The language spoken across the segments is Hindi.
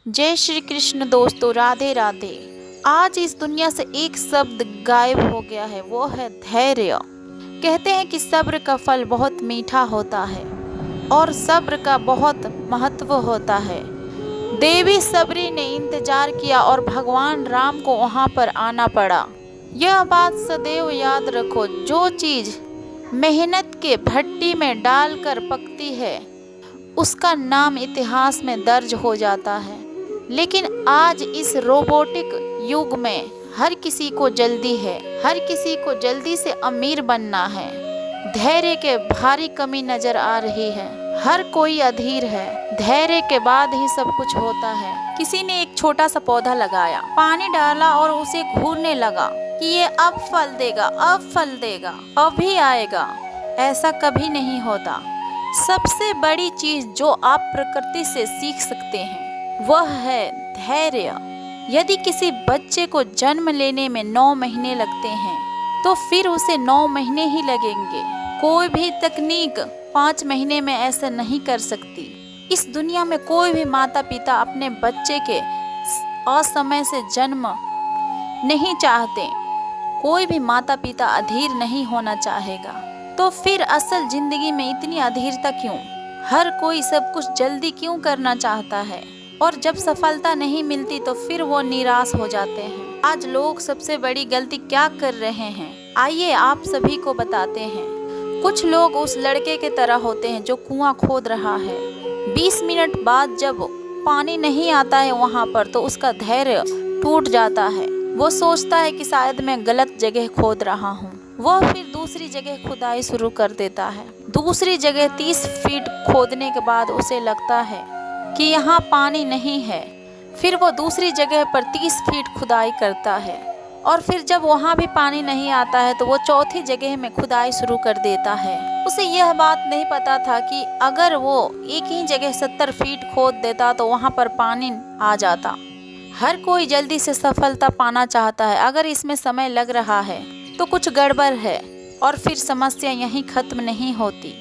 जय श्री कृष्ण दोस्तों, राधे राधे। आज इस दुनिया से एक शब्द गायब हो गया है, वो है धैर्य। कहते हैं कि सब्र का फल बहुत मीठा होता है और सब्र का बहुत महत्व होता है। देवी सबरी ने इंतजार किया और भगवान राम को वहां पर आना पड़ा। यह बात सदैव याद रखो, जो चीज मेहनत के भट्टी में डालकर पकती है उसका नाम इतिहास में दर्ज हो जाता है। लेकिन आज इस रोबोटिक युग में हर किसी को जल्दी है, हर किसी को जल्दी से अमीर बनना है। धैर्य के भारी कमी नजर आ रही है, हर कोई अधीर है। धैर्य के बाद ही सब कुछ होता है। किसी ने एक छोटा सा पौधा लगाया, पानी डाला और उसे घूरने लगा कि ये अब फल देगा, अब फल देगा, अभी आएगा। ऐसा कभी नहीं होता। सबसे बड़ी चीज जो आप प्रकृति से सीख सकते हैं वह है धैर्य। यदि किसी बच्चे को जन्म लेने में 9 महीने लगते हैं तो फिर उसे 9 महीने ही लगेंगे। कोई भी तकनीक 5 महीने में ऐसा नहीं कर सकती। इस दुनिया में कोई भी माता पिता अपने बच्चे के असमय से जन्म नहीं चाहते। कोई भी माता पिता अधीर नहीं होना चाहेगा। तो फिर असल जिंदगी में इतनी अधीरता क्यों? हर कोई सब कुछ जल्दी क्यों करना चाहता है? और जब सफलता नहीं मिलती तो फिर वो निराश हो जाते हैं। आज लोग सबसे बड़ी गलती क्या कर रहे हैं, आइए आप सभी को बताते हैं। कुछ लोग उस लड़के के तरह होते हैं जो कुआं खोद रहा है। 20 मिनट बाद जब पानी नहीं आता है वहां पर तो उसका धैर्य टूट जाता है। वो सोचता है कि शायद मैं गलत जगह खोद रहा हूँ। वह फिर दूसरी जगह खुदाई शुरू कर देता है। दूसरी जगह 30 फीट खोदने के बाद उसे लगता है कि यहाँ पानी नहीं है। फिर वो दूसरी जगह पर 30 फीट खुदाई करता है और फिर जब वहाँ भी पानी नहीं आता है तो वो चौथी जगह में खुदाई शुरू कर देता है। उसे यह बात नहीं पता था कि अगर वो एक ही जगह 70 फीट खोद देता तो वहाँ पर पानी आ जाता। हर कोई जल्दी से सफलता पाना चाहता है। अगर इसमें समय लग रहा है तो कुछ गड़बड़ है और फिर समस्या यहीं खत्म नहीं होती।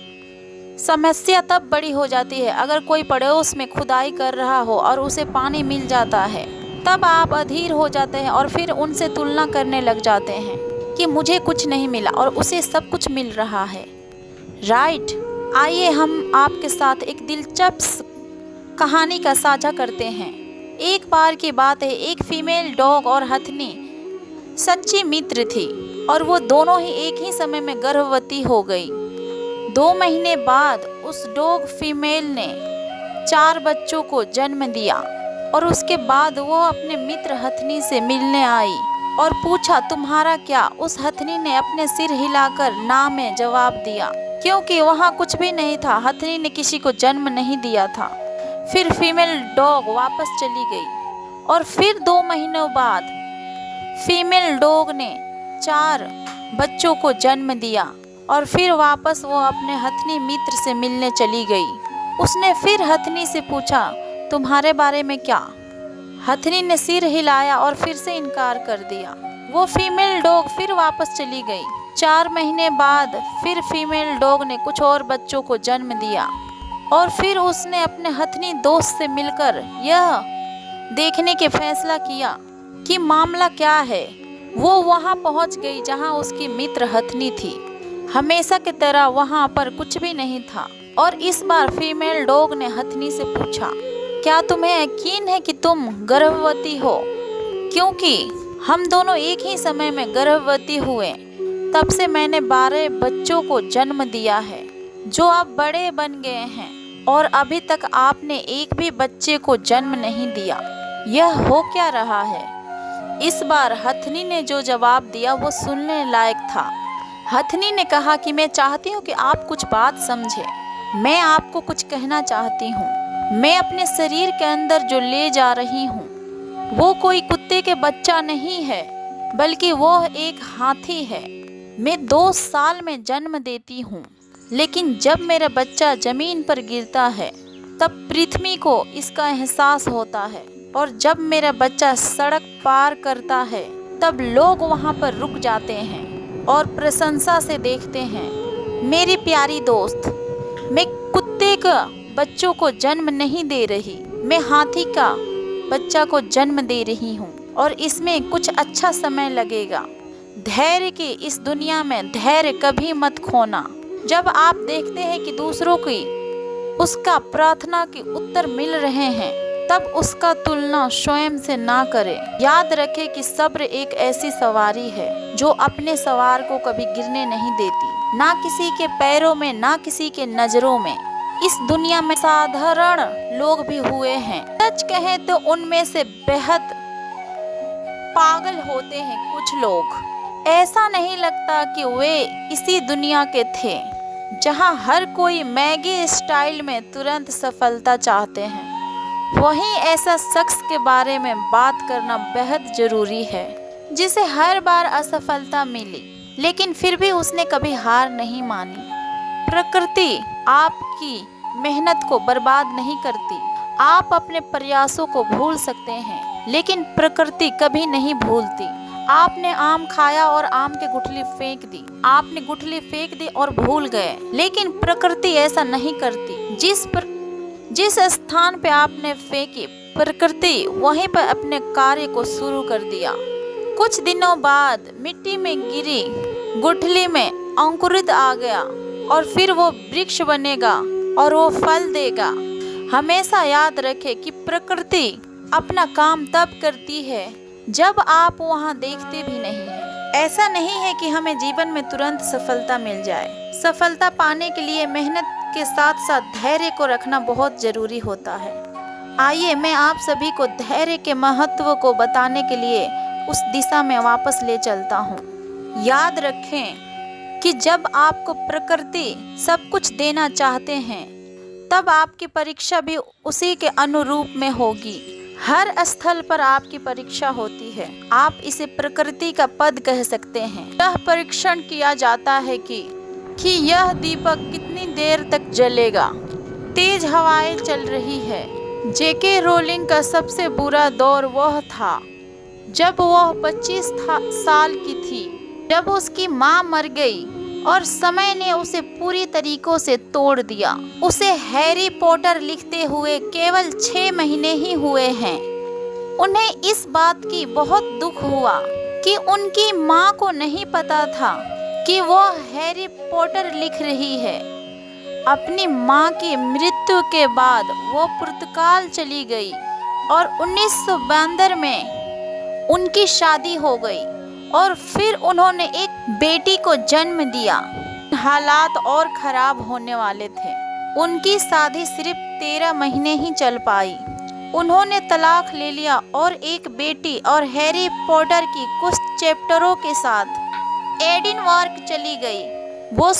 समस्या तब बड़ी हो जाती है अगर कोई पड़ोस में खुदाई कर रहा हो और उसे पानी मिल जाता है। तब आप अधीर हो जाते हैं और फिर उनसे तुलना करने लग जाते हैं कि मुझे कुछ नहीं मिला और उसे सब कुछ मिल रहा है। राइट। आइए हम आपके साथ एक दिलचस्प कहानी का साझा करते हैं। एक बार की बात है, एक फीमेल डॉग और हथनी सच्ची मित्र थी और वो दोनों ही एक ही समय में गर्भवती हो गई। 2 महीने बाद उस डॉग फीमेल ने 4 बच्चों को जन्म दिया और उसके बाद वो अपने मित्र हथनी से मिलने आई और पूछा, तुम्हारा क्या? उस हथनी ने अपने सिर हिलाकर ना में जवाब दिया, क्योंकि वहाँ कुछ भी नहीं था। हथनी ने किसी को जन्म नहीं दिया था। फिर फीमेल डॉग वापस चली गई और फिर 2 महीनों बाद फीमेल डॉग ने 4 बच्चों को जन्म दिया और फिर वापस वो अपने हथनी मित्र से मिलने चली गई। उसने फिर हथनी से पूछा, तुम्हारे बारे में क्या? हथनी ने सिर हिलाया और फिर से इनकार कर दिया। वो फीमेल डॉग फिर वापस चली गई। 4 महीने बाद फिर फीमेल डॉग ने कुछ और बच्चों को जन्म दिया और फिर उसने अपने हथनी दोस्त से मिलकर यह देखने के फैसला किया कि मामला क्या है। वो वहां पहुंच गई जहां उसकी मित्र हथनी थी। हमेशा की तरह वहां पर कुछ भी नहीं था और इस बार फीमेल डॉग ने हथनी से पूछा, क्या तुम्हें यकीन है कि तुम गर्भवती हो? क्योंकि हम दोनों एक ही समय में गर्भवती हुए। तब से मैंने 12 बच्चों को जन्म दिया है जो अब बड़े बन गए हैं और अभी तक आपने एक भी बच्चे को जन्म नहीं दिया। यह हो क्या रहा है? इस बार हथनी ने जो जवाब दिया वो सुनने लायक था। हथनी ने कहा कि मैं चाहती हूँ कि आप कुछ बात समझें। मैं आपको कुछ कहना चाहती हूँ। मैं अपने शरीर के अंदर जो ले जा रही हूँ वो कोई कुत्ते के बच्चा नहीं है, बल्कि वो एक हाथी है। मैं 2 साल में जन्म देती हूँ, लेकिन जब मेरा बच्चा जमीन पर गिरता है तब पृथ्वी को इसका एहसास होता है और जब मेरा बच्चा सड़क पार करता है तब लोग वहाँ पर रुक जाते हैं और प्रशंसा से देखते हैं। मेरी प्यारी दोस्त, मैं कुत्ते का बच्चों को जन्म नहीं दे रही, मैं हाथी का बच्चा को जन्म दे रही हूँ और इसमें कुछ अच्छा समय लगेगा। धैर्य की इस दुनिया में धैर्य कभी मत खोना। जब आप देखते हैं कि दूसरों की उसका प्रार्थना के उत्तर मिल रहे हैं, तब उसका तुलना स्वयं से ना करें। याद रखें कि सब्र एक ऐसी सवारी है जो अपने सवार को कभी गिरने नहीं देती, ना किसी के पैरों में, ना किसी के नजरों में। इस दुनिया में साधारण लोग भी हुए हैं, सच कहें तो उनमें से बेहद पागल होते हैं कुछ लोग। ऐसा नहीं लगता कि वे इसी दुनिया के थे जहां हर कोई मैगी स्टाइल में तुरंत सफलता चाहते हैं। वहीं ऐसा शख्स के बारे में बात करना बेहद जरूरी है जिसे हर बार असफलता मिली, लेकिन फिर भी उसने कभी हार नहीं मानी। प्रकृति आपकी मेहनत को बर्बाद नहीं करती। आप अपने प्रयासों को भूल सकते हैं, लेकिन प्रकृति कभी नहीं भूलती। आपने आम खाया और आम की गुठली फेंक दी, आपने गुठली फेंक दी और भूल गए, लेकिन प्रकृति ऐसा नहीं करती। जिस स्थान पे आपने फेंकी, प्रकृति वहीं पर अपने कार्य को शुरू कर दिया। कुछ दिनों बाद मिट्टी में गिरी गुठली में अंकुरित आ गया और फिर वो वृक्ष बनेगा और वो फल देगा। हमेशा याद रखें कि प्रकृति अपना काम तब करती है जब आप वहाँ देखते भी नहीं हैं। ऐसा नहीं है कि हमें जीवन में तुरंत सफलता मिल जाए। सफलता पाने के लिए मेहनत के साथ साथ धैर्य को रखना बहुत जरूरी होता है। आइए मैं आप सभी को धैर्य के महत्व को बताने के लिए उस दिशा में वापस ले चलता हूँ। याद रखें कि जब आपको प्रकृति सब कुछ देना चाहते हैं, तब आपकी परीक्षा भी उसी के अनुरूप में होगी। हर स्थल पर आपकी परीक्षा होती है। आप इसे प्रकृति का पद कह सकते हैं। यह परीक्षण किया जाता है कि यह दीपक कितनी देर तक जलेगा। तेज हवाएं चल रही है। जेके रोलिंग का सबसे बुरा दौर वह था जब वह 25 साल की थी, जब उसकी माँ मर गई और समय ने उसे पूरी तरीकों से तोड़ दिया। उसे हैरी पॉटर लिखते हुए केवल 6 महीने ही हुए हैं। उन्हें इस बात की बहुत दुख हुआ कि उनकी माँ को नहीं पता था कि वो हैरी पॉटर लिख रही है। अपनी माँ की मृत्यु के बाद वो पुर्तगाल चली गई और 1972 में उनकी शादी हो गई और फिर उन्होंने एक बेटी को जन्म दिया। हालात और खराब होने वाले थे। उनकी शादी सिर्फ 13 महीने ही चल पाई। उन्होंने तलाक ले लिया और एक बेटी और हैरी पॉटर की कुछ चैप्टरों के साथ एडिनबर्ग चली गई। वो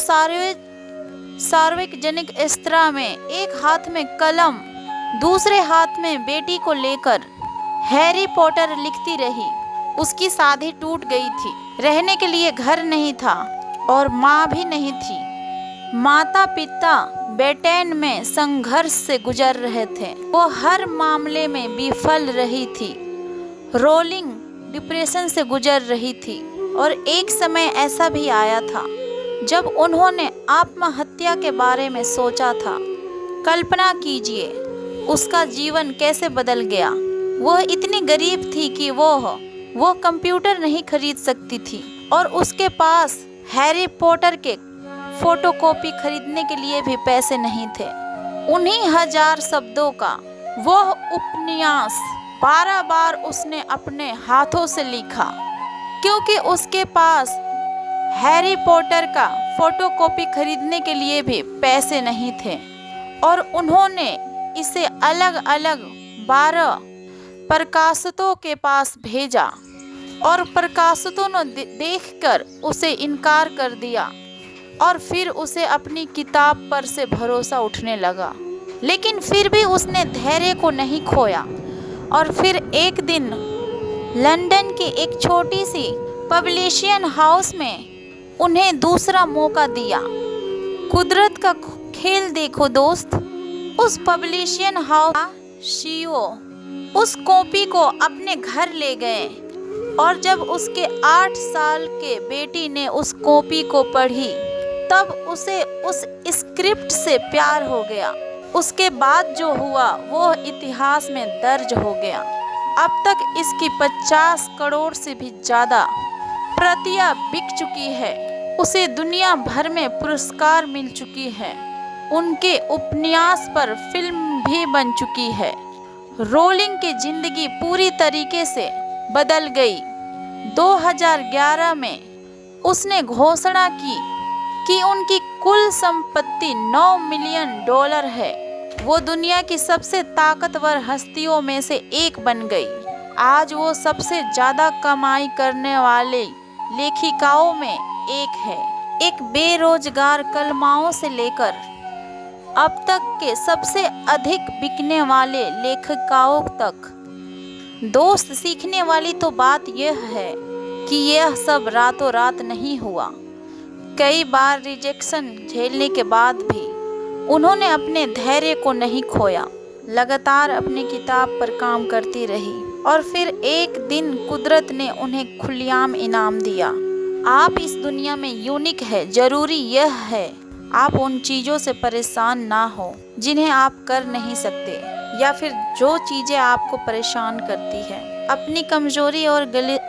सार्वजनिक स्त्रा में एक हाथ में कलम, दूसरे हाथ में बेटी को लेकर हैरी पॉटर लिखती रही। उसकी शादी टूट गई थी। रहने के लिए घर नहीं था और माँ भी नहीं थी। माता पिता ब्रिटेन में संघर्ष से गुजर रहे थे। वो हर मामले में विफल रही थी। रोलिंग डिप्रेशन से गुजर रही थी और एक समय ऐसा भी आया था जब उन्होंने आत्महत्या के बारे में सोचा था। कल्पना कीजिए उसका जीवन कैसे बदल गया। वह इतनी गरीब थी कि वो कंप्यूटर नहीं खरीद सकती थी और उसके पास हैरी पॉटर के फोटोकॉपी खरीदने के लिए भी पैसे नहीं थे। उन्हीं 1000 शब्दों का वह उपन्यास 12 बार उसने अपने हाथों से लिखा, क्योंकि उसके पास हैरी पॉटर का फोटोकॉपी खरीदने के लिए भी पैसे नहीं थे। और उन्होंने इसे अलग अलग 12 प्रकाशकों के पास भेजा और प्रकाशकों ने देखकर उसे इनकार कर दिया और फिर उसे अपनी किताब पर से भरोसा उठने लगा। लेकिन फिर भी उसने धैर्य को नहीं खोया और फिर एक दिन लंदन की एक छोटी सी पब्लिशिंग हाउस में उन्हें दूसरा मौका दिया। कुदरत का खेल देखो दोस्त। उस पब्लिशिंग हाउस का सीईओ उस कॉपी को अपने घर ले गए और जब उसके 8 साल के बेटी ने उस कॉपी को पढ़ी, तब उसे उस स्क्रिप्ट से प्यार हो गया। उसके बाद जो हुआ वो इतिहास में दर्ज हो गया। अब तक इसकी 50 करोड़ से भी ज्यादा प्रतियां बिक चुकी है। उसे दुनिया भर में पुरस्कार मिल चुकी है। उनके उपन्यास पर फिल्म भी बन चुकी है। रोलिंग की जिंदगी पूरी तरीके से बदल गई। 2011 में उसने घोषणा की कि उनकी कुल संपत्ति $9 मिलियन है। वो दुनिया की सबसे ताकतवर हस्तियों में से एक बन गई। आज वो सबसे ज्यादा कमाई करने वाले लेखिकाओं में एक है। एक बेरोजगार कलमाओं से लेकर अब तक के सबसे अधिक बिकने वाले लेखिकाओं तक। दोस्त, सीखने वाली तो बात यह है कि यह सब रातों रात नहीं हुआ। कई बार रिजेक्शन झेलने के बाद भी उन्होंने अपने धैर्य को नहीं खोया। लगातार अपनी किताब पर काम करती रही और फिर एक दिन कुदरत ने उन्हें खुलेआम इनाम दिया। आप इस दुनिया में यूनिक है। जरूरी यह है आप उन चीज़ों से परेशान ना हो जिन्हें आप कर नहीं सकते, या फिर जो चीज़ें आपको परेशान करती है। अपनी कमजोरी और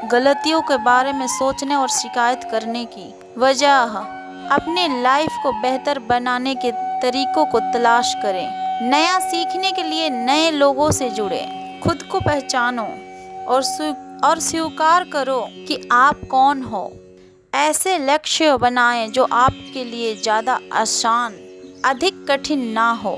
गलतियों के बारे में सोचने और शिकायत करने की वजह अपने लाइफ को बेहतर बनाने के तरीकों को तलाश करें। नया सीखने के लिए नए लोगों से जुड़े। खुद को पहचानो और स्वीकार करो कि आप कौन हो। ऐसे लक्ष्य बनाएं जो आपके लिए ज़्यादा आसान, अधिक कठिन ना हो।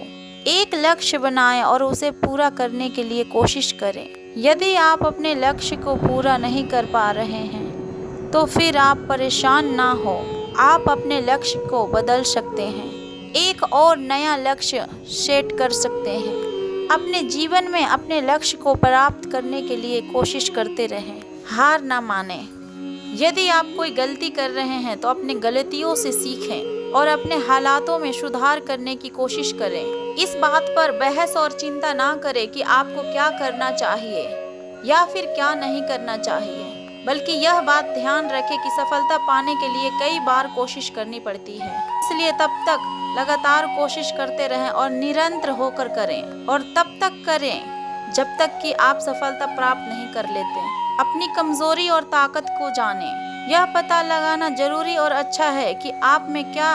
एक लक्ष्य बनाएं और उसे पूरा करने के लिए कोशिश करें। यदि आप अपने लक्ष्य को पूरा नहीं कर पा रहे हैं तो फिर आप परेशान ना हो। आप अपने लक्ष्य को बदल सकते हैं। एक और नया लक्ष्य सेट कर सकते हैं। अपने जीवन में अपने लक्ष्य को प्राप्त करने के लिए कोशिश करते रहें। हार ना माने। यदि आप कोई गलती कर रहे हैं तो अपने गलतियों से सीखें और अपने हालातों में सुधार करने की कोशिश करें। इस बात पर बहस और चिंता ना करें कि आपको क्या करना चाहिए या फिर क्या नहीं करना चाहिए, बल्कि यह बात ध्यान रखें कि सफलता पाने के लिए कई बार कोशिश करनी पड़ती है। इसलिए तब तक लगातार कोशिश करते रहें और निरंतर होकर करें, और तब तक करें जब तक कि आप सफलता प्राप्त नहीं कर लेते। अपनी कमजोरी और ताकत को जानें। यह पता लगाना जरूरी और अच्छा है कि आप में क्या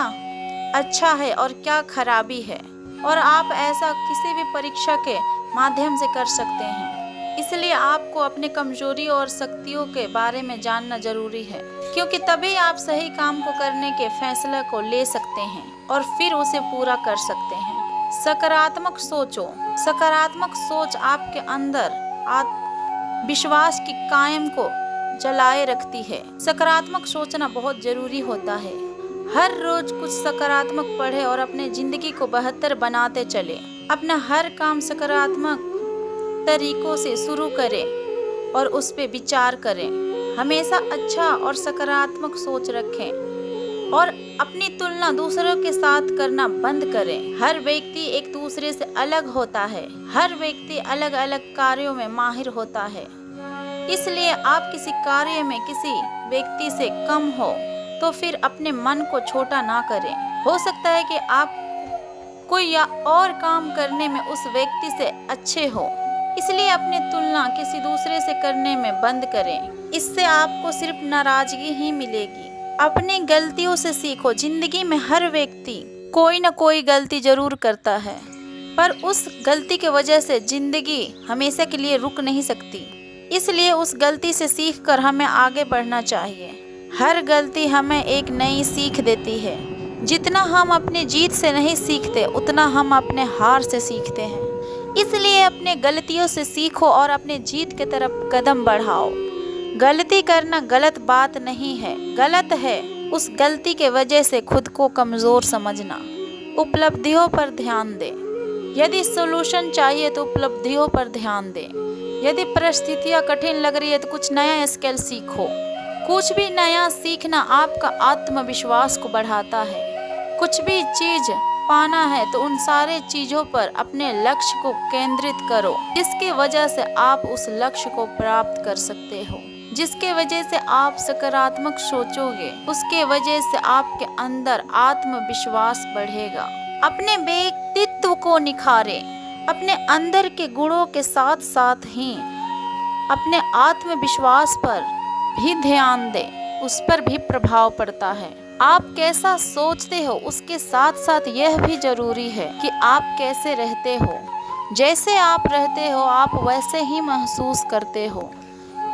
अच्छा है और क्या खराबी है, और आप ऐसा किसी भी परीक्षा के माध्यम से कर सकते हैं। इसलिए आपको अपने कमजोरी और शक्तियों के बारे में जानना जरूरी है, क्योंकि तभी आप सही काम को करने के फैसले को ले सकते हैं और फिर उसे पूरा कर सकते हैं। सकारात्मक सोचो। सकारात्मक सोच आपके अंदर विश्वास की कायम को जलाए रखती है। सकारात्मक सोचना बहुत जरूरी होता है। हर रोज कुछ सकारात्मक पढ़ें और अपने जिंदगी को बेहतर बनाते चले। अपना हर काम सकारात्मक तरीकों से शुरू करें और उस पर विचार करें। हमेशा अच्छा और सकारात्मक सोच रखें और अपनी तुलना दूसरों के साथ करना बंद करें। हर व्यक्ति एक दूसरे से अलग होता है। हर व्यक्ति अलग अलग कार्यों में माहिर होता है। इसलिए आप किसी कार्य में किसी व्यक्ति से कम हो तो फिर अपने मन को छोटा ना करें। हो सकता है कि आप कोई या और काम करने में उस व्यक्ति से अच्छे हो, इसलिए अपनी तुलना किसी दूसरे से करने में बंद करें। इससे आपको सिर्फ नाराजगी ही मिलेगी। अपनी गलतियों से सीखो। जिंदगी में हर व्यक्ति कोई न कोई गलती जरूर करता है, पर उस गलती की वजह से जिंदगी हमेशा के लिए रुक नहीं सकती। इसलिए उस गलती से सीखकर हमें आगे बढ़ना चाहिए। हर गलती हमें एक नई सीख देती है। जितना हम अपनी जीत से नहीं सीखते उतना हम अपने हार से सीखते हैं। इसलिए अपने गलतियों से सीखो और अपने जीत की तरफ कदम बढ़ाओ। गलती करना गलत बात नहीं है, गलत है उस गलती के वजह से खुद को कमज़ोर समझना। उपलब्धियों पर ध्यान दें। यदि सॉल्यूशन चाहिए तो उपलब्धियों पर ध्यान दें। यदि परिस्थितियाँ कठिन लग रही है तो कुछ नया स्किल सीखो। कुछ भी नया सीखना आपका आत्मविश्वास को बढ़ाता है। कुछ भी चीज़ पाना है तो उन सारे चीज़ों पर अपने लक्ष्य को केंद्रित करो, जिसकी वजह से आप उस लक्ष्य को प्राप्त कर सकते हो। जिसके वजह से आप सकारात्मक सोचोगे, उसके वजह से आपके अंदर आत्मविश्वास बढ़ेगा। अपने व्यक्तित्व को निखारें। अपने अंदर के गुणों के साथ साथ ही अपने आत्मविश्वास पर भी ध्यान दें, उस पर भी प्रभाव पड़ता है। आप कैसा सोचते हो उसके साथ साथ यह भी जरूरी है कि आप कैसे रहते हो। जैसे आप रहते हो आप वैसे ही महसूस करते हो।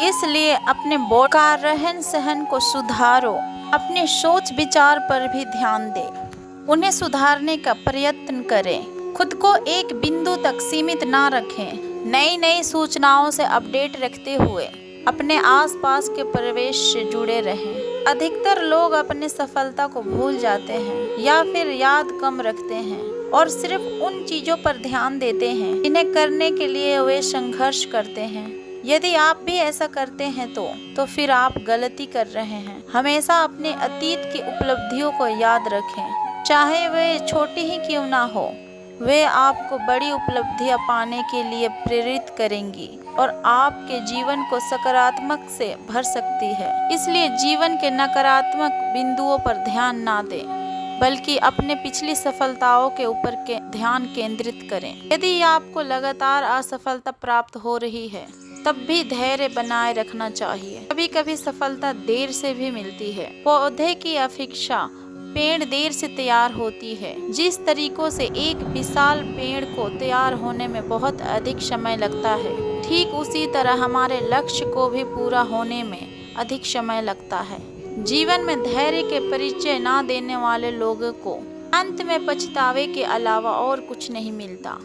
इसलिए अपने बोल का रहन सहन को सुधारो, अपने सोच विचार पर भी ध्यान दें, उन्हें सुधारने का प्रयत्न करें। खुद को एक बिंदु तक सीमित ना रखें, नई नई सूचनाओं से अपडेट रखते हुए अपने आसपास के परिवेश से जुड़े रहें। अधिकतर लोग अपनी सफलता को भूल जाते हैं या फिर याद कम रखते हैं और सिर्फ उन चीजों पर ध्यान देते हैं जिन्हें करने के लिए वे संघर्ष करते हैं। यदि आप भी ऐसा करते हैं तो फिर आप गलती कर रहे हैं। हमेशा अपने अतीत की उपलब्धियों को याद रखें, चाहे वे छोटी ही क्यों ना हो, वे आपको बड़ी उपलब्धियां पाने के लिए प्रेरित करेंगी और आपके जीवन को सकारात्मक से भर सकती है। इसलिए जीवन के नकारात्मक बिंदुओं पर ध्यान ना दें, बल्कि अपने पिछली सफलताओं के ऊपर ध्यान केंद्रित करें। यदि आपको लगातार असफलता प्राप्त हो रही है तब भी धैर्य बनाए रखना चाहिए। कभी कभी सफलता देर से भी मिलती है। पौधे की अपेक्षा पेड़ देर से तैयार होती है। जिस तरीकों से एक विशाल पेड़ को तैयार होने में बहुत अधिक समय लगता है, ठीक उसी तरह हमारे लक्ष्य को भी पूरा होने में अधिक समय लगता है। जीवन में धैर्य के परिचय ना देने वाले लोगों को अंत में पछतावे के अलावा और कुछ नहीं मिलता।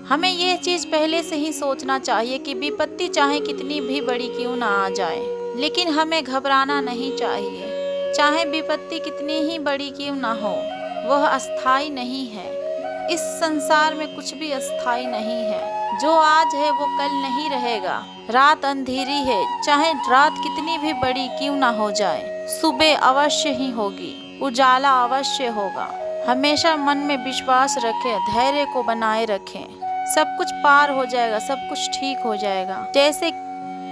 हमें यह चीज पहले से ही सोचना चाहिए कि विपत्ति चाहे कितनी भी बड़ी क्यों ना आ जाए, लेकिन हमें घबराना नहीं चाहिए। चाहे विपत्ति कितनी ही बड़ी क्यों ना हो, वह अस्थाई नहीं है। इस संसार में कुछ भी अस्थाई नहीं है। जो आज है वो कल नहीं रहेगा। रात अंधेरी है, चाहे रात कितनी भी बड़ी क्यों ना हो जाए, सुबह अवश्य ही होगी, उजाला अवश्य होगा। हमेशा मन में विश्वास रखें, धैर्य को बनाए रखें। सब कुछ पार हो जाएगा, सब कुछ ठीक हो जाएगा। जैसे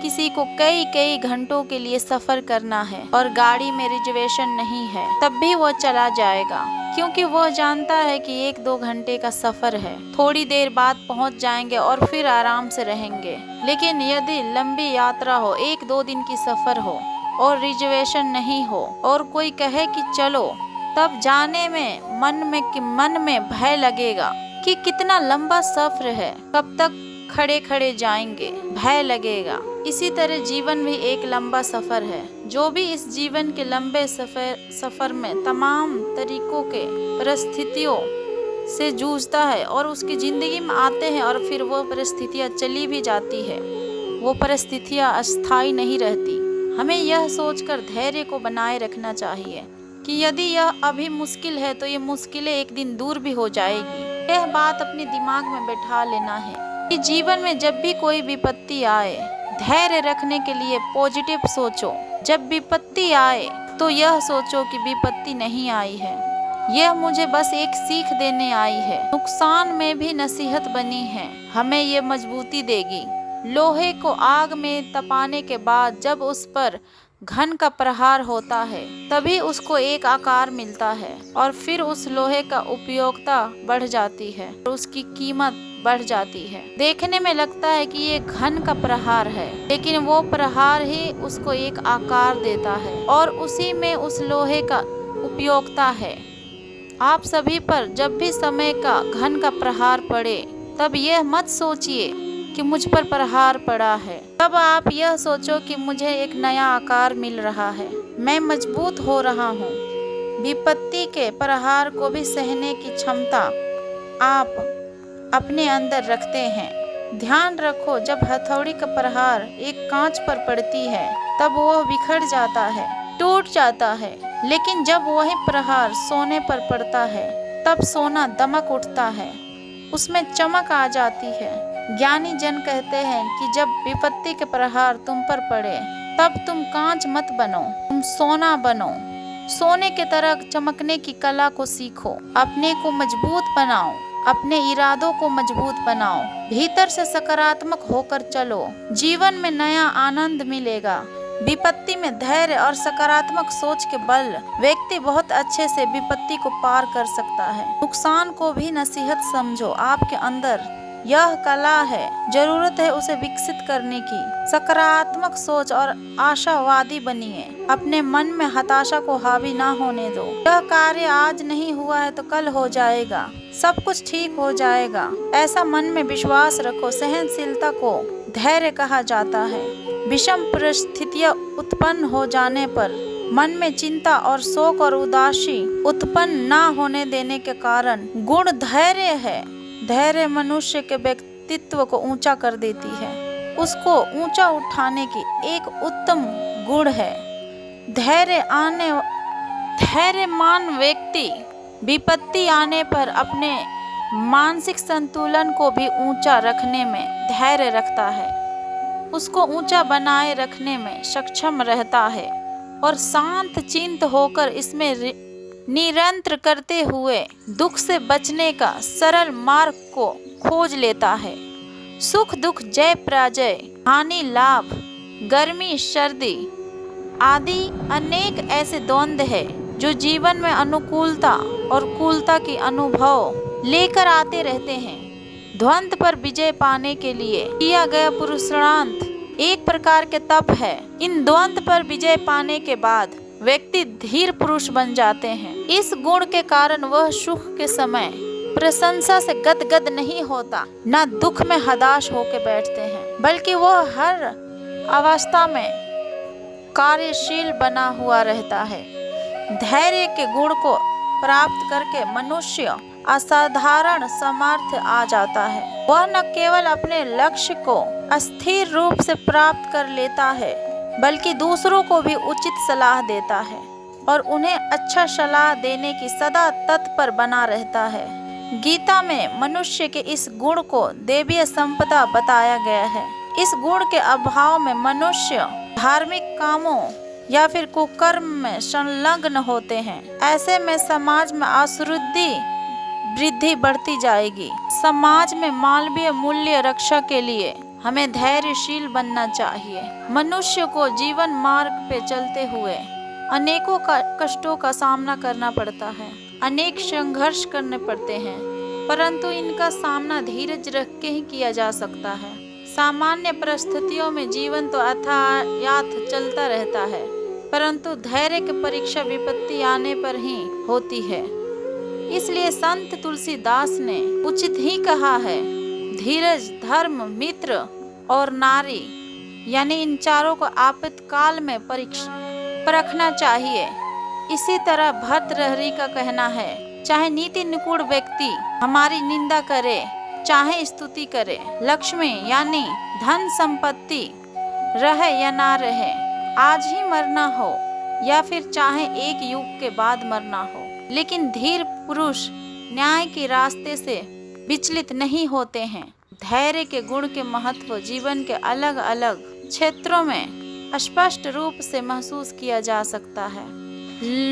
किसी को कई घंटों के लिए सफर करना है और गाड़ी में रिजर्वेशन नहीं है, तब भी वो चला जाएगा, क्योंकि वो जानता है कि 1-2 घंटे का सफर है, थोड़ी देर बाद पहुंच जाएंगे और फिर आराम से रहेंगे। लेकिन यदि लंबी यात्रा हो, 1-2 दिन की सफर हो और रिजर्वेशन नहीं हो और कोई कहे कि चलो, तब जाने में मन में भय लगेगा कि कितना लंबा सफर है, कब तक खड़े खड़े जाएंगे, भय लगेगा। इसी तरह जीवन भी एक लंबा सफर है। जो भी इस जीवन के लंबे सफर में तमाम तरीकों के परिस्थितियों से जूझता है और उसकी जिंदगी में आते हैं और फिर वो परिस्थितियाँ चली भी जाती है, वो परिस्थितियाँ अस्थायी नहीं रहती। हमें यह सोचकर धैर्य को बनाए रखना चाहिए कि यदि यह अभी मुश्किल है तो ये मुश्किलें एक दिन दूर भी हो जाएगी। यह बात अपने दिमाग में बैठा लेना है कि जीवन में जब भी कोई विपत्ति आए, धैर्य रखने के लिए पॉजिटिव सोचो। जब विपत्ति आए तो यह सोचो कि विपत्ति नहीं आई है, यह मुझे बस एक सीख देने आई है। नुकसान में भी नसीहत बनी है, हमें यह मजबूती देगी। लोहे को आग में तपाने के बाद जब उस पर घन का प्रहार होता है, तभी उसको एक आकार मिलता है और फिर उस लोहे का उपयोगिता बढ़ जाती है, उसकी कीमत बढ़ जाती है। देखने में लगता है कि ये घन का प्रहार है, लेकिन वो प्रहार ही उसको एक आकार देता है और उसी में उस लोहे का उपयोगिता है। आप सभी पर जब भी समय का घन का प्रहार पड़े, तब यह मत सोचिए कि मुझ पर प्रहार पड़ा है, तब आप यह सोचो कि मुझे एक नया आकार मिल रहा है, मैं मजबूत हो रहा हूँ। विपत्ति के प्रहार को भी सहने की क्षमता आप अपने अंदर रखते हैं। ध्यान रखो, जब हथौड़ी का प्रहार एक कांच पर पड़ती है तब वह बिखर जाता है, टूट जाता है, लेकिन जब वही प्रहार सोने पर पड़ता है तब सोना दमक उठता है, उसमें चमक आ जाती है। ज्ञानी जन कहते हैं कि जब विपत्ति के प्रहार तुम पर पड़े तब तुम कांच मत बनो, तुम सोना बनो। सोने की तरह चमकने की कला को सीखो, अपने को मजबूत बनाओ, अपने इरादों को मजबूत बनाओ, भीतर से सकारात्मक होकर चलो, जीवन में नया आनंद मिलेगा। विपत्ति में धैर्य और सकारात्मक सोच के बल व्यक्ति बहुत अच्छे से विपत्ति को पार कर सकता है। नुकसान को भी नसीहत समझो, आपके अंदर यह कला है, जरूरत है उसे विकसित करने की। सकारात्मक सोच और आशावादी बनिए, अपने मन में हताशा को हावी ना होने दो। यह कार्य आज नहीं हुआ है तो कल हो जाएगा, सब कुछ ठीक हो जाएगा, ऐसा मन में विश्वास रखो। सहनशीलता को धैर्य कहा जाता है। विषम परिस्थितियां उत्पन्न हो जाने पर मन में चिंता और शोक और उदासी उत्पन्न ना होने देने के कारण गुण धैर्य है। धैर्य मनुष्य के व्यक्तित्व को ऊंचा कर देती है, उसको ऊंचा उठाने की एक उत्तम गुण है। धैर्यमान व्यक्ति विपत्ति आने पर अपने मानसिक संतुलन को भी ऊंचा रखने में धैर्य रखता है, उसको ऊंचा बनाए रखने में सक्षम रहता है और शांत चिंत होकर इसमें निरंतर करते हुए दुख से बचने का सरल मार्ग को खोज लेता है। सुख दुख, जय पराजय, हानि लाभ, गर्मी सर्दी आदि अनेक ऐसे द्वंद्व है जो जीवन में अनुकूलता और कूलता की अनुभव लेकर आते रहते हैं। द्वंद्व पर विजय पाने के लिए किया गया पुरुषार्थ एक प्रकार के तप है। इन द्वंद्व पर विजय पाने के बाद व्यक्ति धीर पुरुष बन जाते हैं। इस गुण के कारण वह सुख के समय प्रशंसा से गदगद नहीं होता, न दुख में हताश होकर बैठते हैं, बल्कि वह हर अवस्था में कार्यशील बना हुआ रहता है। धैर्य के गुण को प्राप्त करके मनुष्य असाधारण सामर्थ्य आ जाता है। वह न केवल अपने लक्ष्य को स्थिर रूप से प्राप्त कर लेता है, बल्कि दूसरों को भी उचित सलाह देता है और उन्हें अच्छा सलाह देने की सदा तत्पर बना रहता है। गीता में मनुष्य के इस गुण को दैवीय संपदा बताया गया है। इस गुण के अभाव में मनुष्य धार्मिक कामों या फिर कुकर्म में संलग्न होते हैं। ऐसे में समाज में अशुद्धि वृद्धि बढ़ती जाएगी। समाज में मानवीय मूल्य रक्षा के लिए हमें धैर्यशील बनना चाहिए। मनुष्य को जीवन मार्ग पे चलते हुए अनेकों कष्टों का सामना करना पड़ता है, अनेक संघर्ष करने पड़ते हैं, परंतु इनका सामना धीरज रख के ही किया जा सकता है। सामान्य परिस्थितियों में जीवन तो अथायाथ चलता रहता है, परंतु धैर्य की परीक्षा विपत्ति आने पर ही होती है। इसलिए संत तुलसीदास ने उचित ही कहा है, धीरज, धर्म, मित्र और नारी, यानी इन चारों को आपातकाल में परखना चाहिए। इसी तरह भर्तृहरि का कहना है, चाहे नीति निपुण व्यक्ति हमारी निंदा करे, चाहे स्तुति करे, लक्ष्मी यानी धन संपत्ति रहे या ना रहे, आज ही मरना हो या फिर चाहे एक युग के बाद मरना हो, लेकिन धीर पुरुष न्याय के रास्ते से विचलित नहीं होते हैं। धैर्य के गुण के महत्व जीवन के अलग अलग क्षेत्रों में स्पष्ट रूप से महसूस किया जा सकता है।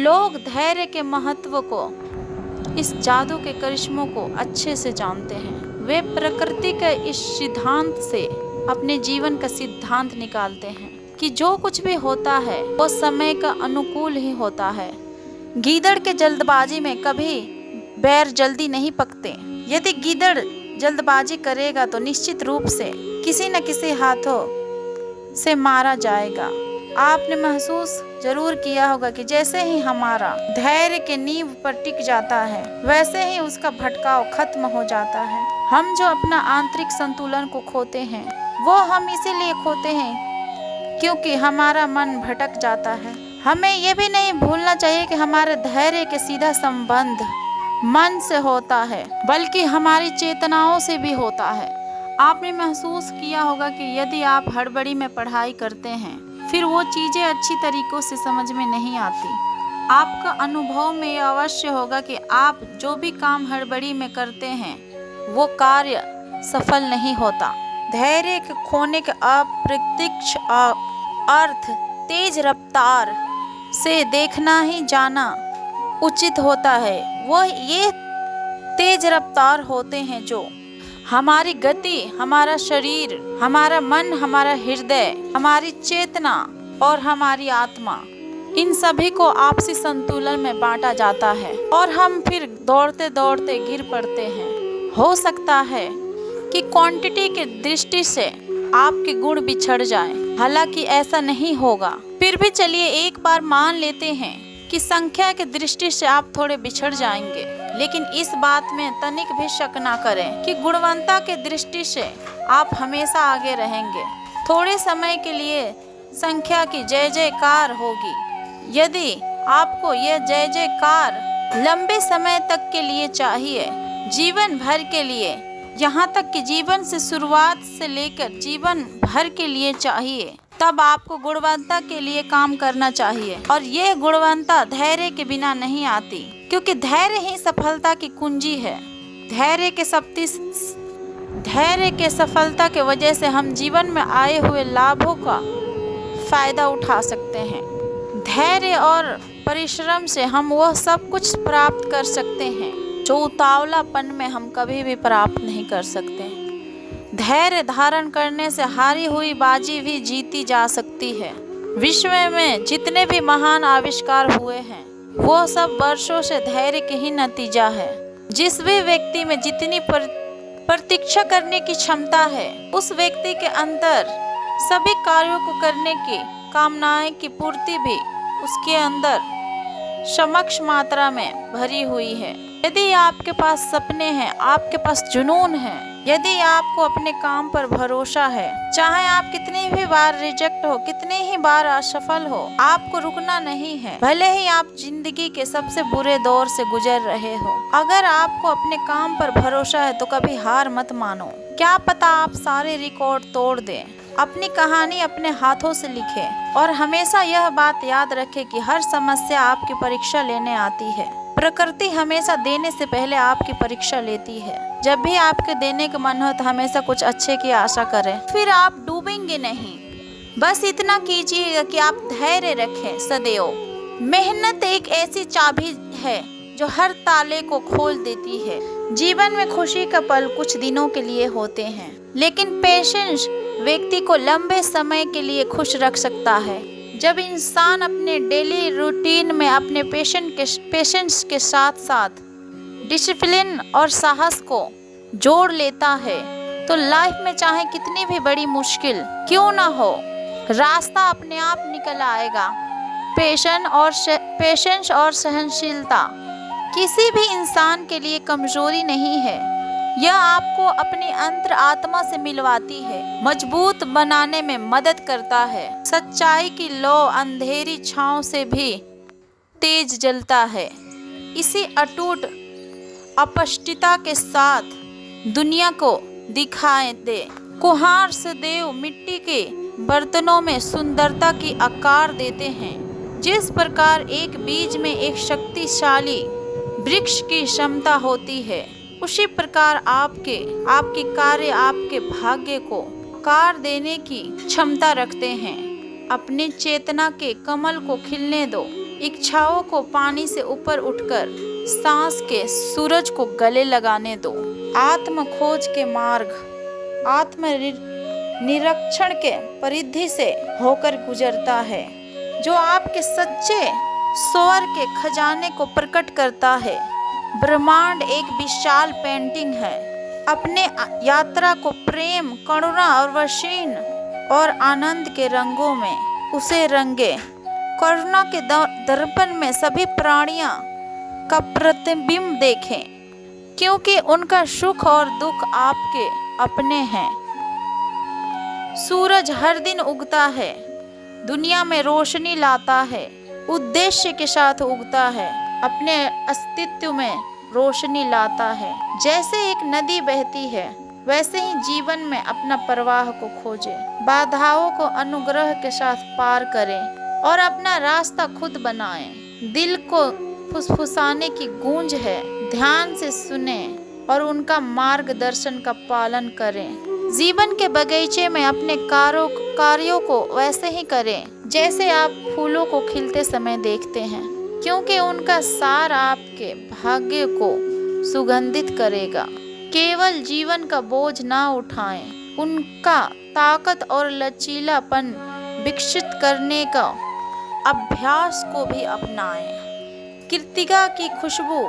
लोग धैर्य के महत्व को, इस जादू के करिश्मों को अच्छे से जानते हैं। वे प्रकृति के इस सिद्धांत से अपने जीवन का सिद्धांत निकालते हैं कि जो कुछ भी होता है वो समय का अनुकूल ही होता है। गीदड़ के जल्दबाजी में कभी बैर जल्दी नहीं पकते। यदि गीदड़ जल्दबाजी करेगा तो निश्चित रूप से किसी न किसी हाथों से मारा जाएगा। आपने महसूस जरूर किया होगा कि जैसे ही हमारा धैर्य के नींव पर टिक जाता है, वैसे ही उसका भटकाव खत्म हो जाता है। हम जो अपना आंतरिक संतुलन को खोते हैं, वो हम इसीलिए खोते हैं क्योंकि हमारा मन भटक जाता है। हमें ये भी नहीं भूलना चाहिए कि हमारे धैर्य के सीधा संबंध मन से होता है, बल्कि हमारी चेतनाओं से भी होता है। आपने महसूस किया होगा कि यदि आप हड़बड़ी में पढ़ाई करते हैं, फिर वो चीज़ें अच्छी तरीकों से समझ में नहीं आती। आपका अनुभव में यह अवश्य होगा कि आप जो भी काम हड़बड़ी में करते हैं, वो कार्य सफल नहीं होता। धैर्य के खोने के अप्रत्यक्ष अर्थ तेज रफ्तार से देखना ही जाना उचित होता है। वो ये तेज रफ्तार होते हैं जो हमारी गति, हमारा शरीर, हमारा मन, हमारा हृदय, हमारी चेतना और हमारी आत्मा, इन सभी को आपसी संतुलन में बांटा जाता है और हम फिर दौड़ते दौड़ते गिर पड़ते हैं। हो सकता है कि क्वांटिटी की दृष्टि से आपके गुण बिछड़ जाएं। हालांकि ऐसा नहीं होगा, फिर भी चलिए एक बार मान लेते हैं कि संख्या की दृष्टि से आप थोड़े बिछड़ जाएंगे, लेकिन इस बात में तनिक भी शक ना करें कि गुणवत्ता की दृष्टि से आप हमेशा आगे रहेंगे। थोड़े समय के लिए संख्या की जय जयकार होगी, यदि आपको यह जय जयकार लंबे समय तक के लिए चाहिए, जीवन भर के लिए, यहाँ तक कि जीवन से शुरुआत से लेकर जीवन भर के लिए चाहिए, तब आपको गुणवत्ता के लिए काम करना चाहिए। और यह गुणवत्ता धैर्य के बिना नहीं आती, क्योंकि धैर्य ही सफलता की कुंजी है। धैर्य के सफलता के वजह से हम जीवन में आए हुए लाभों का फायदा उठा सकते हैं। धैर्य और परिश्रम से हम वह सब कुछ प्राप्त कर सकते हैं जो उतावलापन में हम कभी भी प्राप्त नहीं कर सकते। धैर्य धारण करने से हारी हुई बाजी भी जीती जा सकती है। विश्व में जितने भी महान आविष्कार हुए हैं, वो सब वर्षों से धैर्य के ही नतीजा है। जिस भी व्यक्ति में जितनी प्रतीक्षा करने की क्षमता है, उस व्यक्ति के अंदर सभी कार्यों को करने की कामनाएं की पूर्ति भी उसके अंदर समक्ष मात्रा में भरी हुई है। यदि आपके पास सपने हैं, आपके पास जुनून है, यदि आपको अपने काम पर भरोसा है, चाहे आप कितनी भी बार रिजेक्ट हो, कितनी ही बार असफल हो, आपको रुकना नहीं है। भले ही आप जिंदगी के सबसे बुरे दौर से गुजर रहे हो, अगर आपको अपने काम पर भरोसा है तो कभी हार मत मानो। क्या पता आप सारे रिकॉर्ड तोड़ दें। अपनी कहानी अपने हाथों से लिखें और हमेशा यह बात याद रखें कि हर समस्या आपकी परीक्षा लेने आती है। प्रकृति हमेशा देने से पहले आपकी परीक्षा लेती है। जब भी आपके देने का मन हो तो हमेशा कुछ अच्छे की आशा करें, फिर आप डूबेंगे नहीं। बस इतना कीजिएगा कि आप धैर्य रखें सदैव। मेहनत एक ऐसी चाबी है जो हर ताले को खोल देती है। जीवन में खुशी का पल कुछ दिनों के लिए होते हैं, लेकिन पेशेंस व्यक्ति को लंबे समय के लिए खुश रख सकता है। जब इंसान अपने डेली रूटीन में अपने पेशेंस के साथ साथ डिसिप्लिन और साहस को जोड़ लेता है, तो लाइफ में चाहे कितनी भी बड़ी मुश्किल क्यों ना हो, रास्ता अपने आप निकल आएगा। पेशेंस और सहनशीलता किसी भी इंसान के लिए कमजोरी नहीं है। यह आपको अपनी अंतर आत्मा से मिलवाती है, मजबूत बनाने में मदद करता है। सच्चाई की लौ अंधेरी छांव से भी तेज जलता है। इसी अटूट अस्पष्टता के साथ दुनिया को दिखाए दे। कुम्हार सदैव मिट्टी के बर्तनों में सुंदरता की आकार देते हैं। जिस प्रकार एक बीज में एक शक्तिशाली वृक्ष की क्षमता होती है, उसी प्रकार आपके कार्य आपके भाग्य को कार देने की क्षमता रखते हैं। अपनी चेतना के कमल को खिलने दो। इच्छाओं को पानी से ऊपर उठकर सांस के सूरज को गले लगाने दो। आत्म खोज के मार्ग आत्म निरीक्षण के परिधि से होकर गुजरता है, जो आपके सच्चे स्वर के खजाने को प्रकट करता है। ब्रह्मांड एक विशाल पेंटिंग है। अपने यात्रा को प्रेम, करुणा और वसीन और आनंद के रंगों में उसे रंगे। करुणा के दर्पण में सभी प्राणियों का प्रतिबिंब देखें, क्योंकि उनका सुख और दुख आपके अपने हैं। सूरज हर दिन उगता है, दुनिया में रोशनी लाता है, उद्देश्य के साथ उगता है, अपने अस्तित्व में रोशनी लाता है। जैसे एक नदी बहती है, वैसे ही जीवन में अपना प्रवाह को खोजे। बाधाओं को अनुग्रह के साथ पार करें और अपना रास्ता खुद बनाएं। दिल को फुसफुसाने की गूंज है, ध्यान से सुने और उनका मार्गदर्शन का पालन करें। जीवन के बगीचे में अपने कार्यों को वैसे ही करें जैसे आप फूलों को खिलते समय देखते हैं, क्योंकि उनका सार आपके भाग्य को सुगंधित करेगा। केवल जीवन का बोझ ना उठाएं, उनका ताकत और लचीलापन विकसित करने का अभ्यास को भी अपनाएं। कृतिका की खुशबू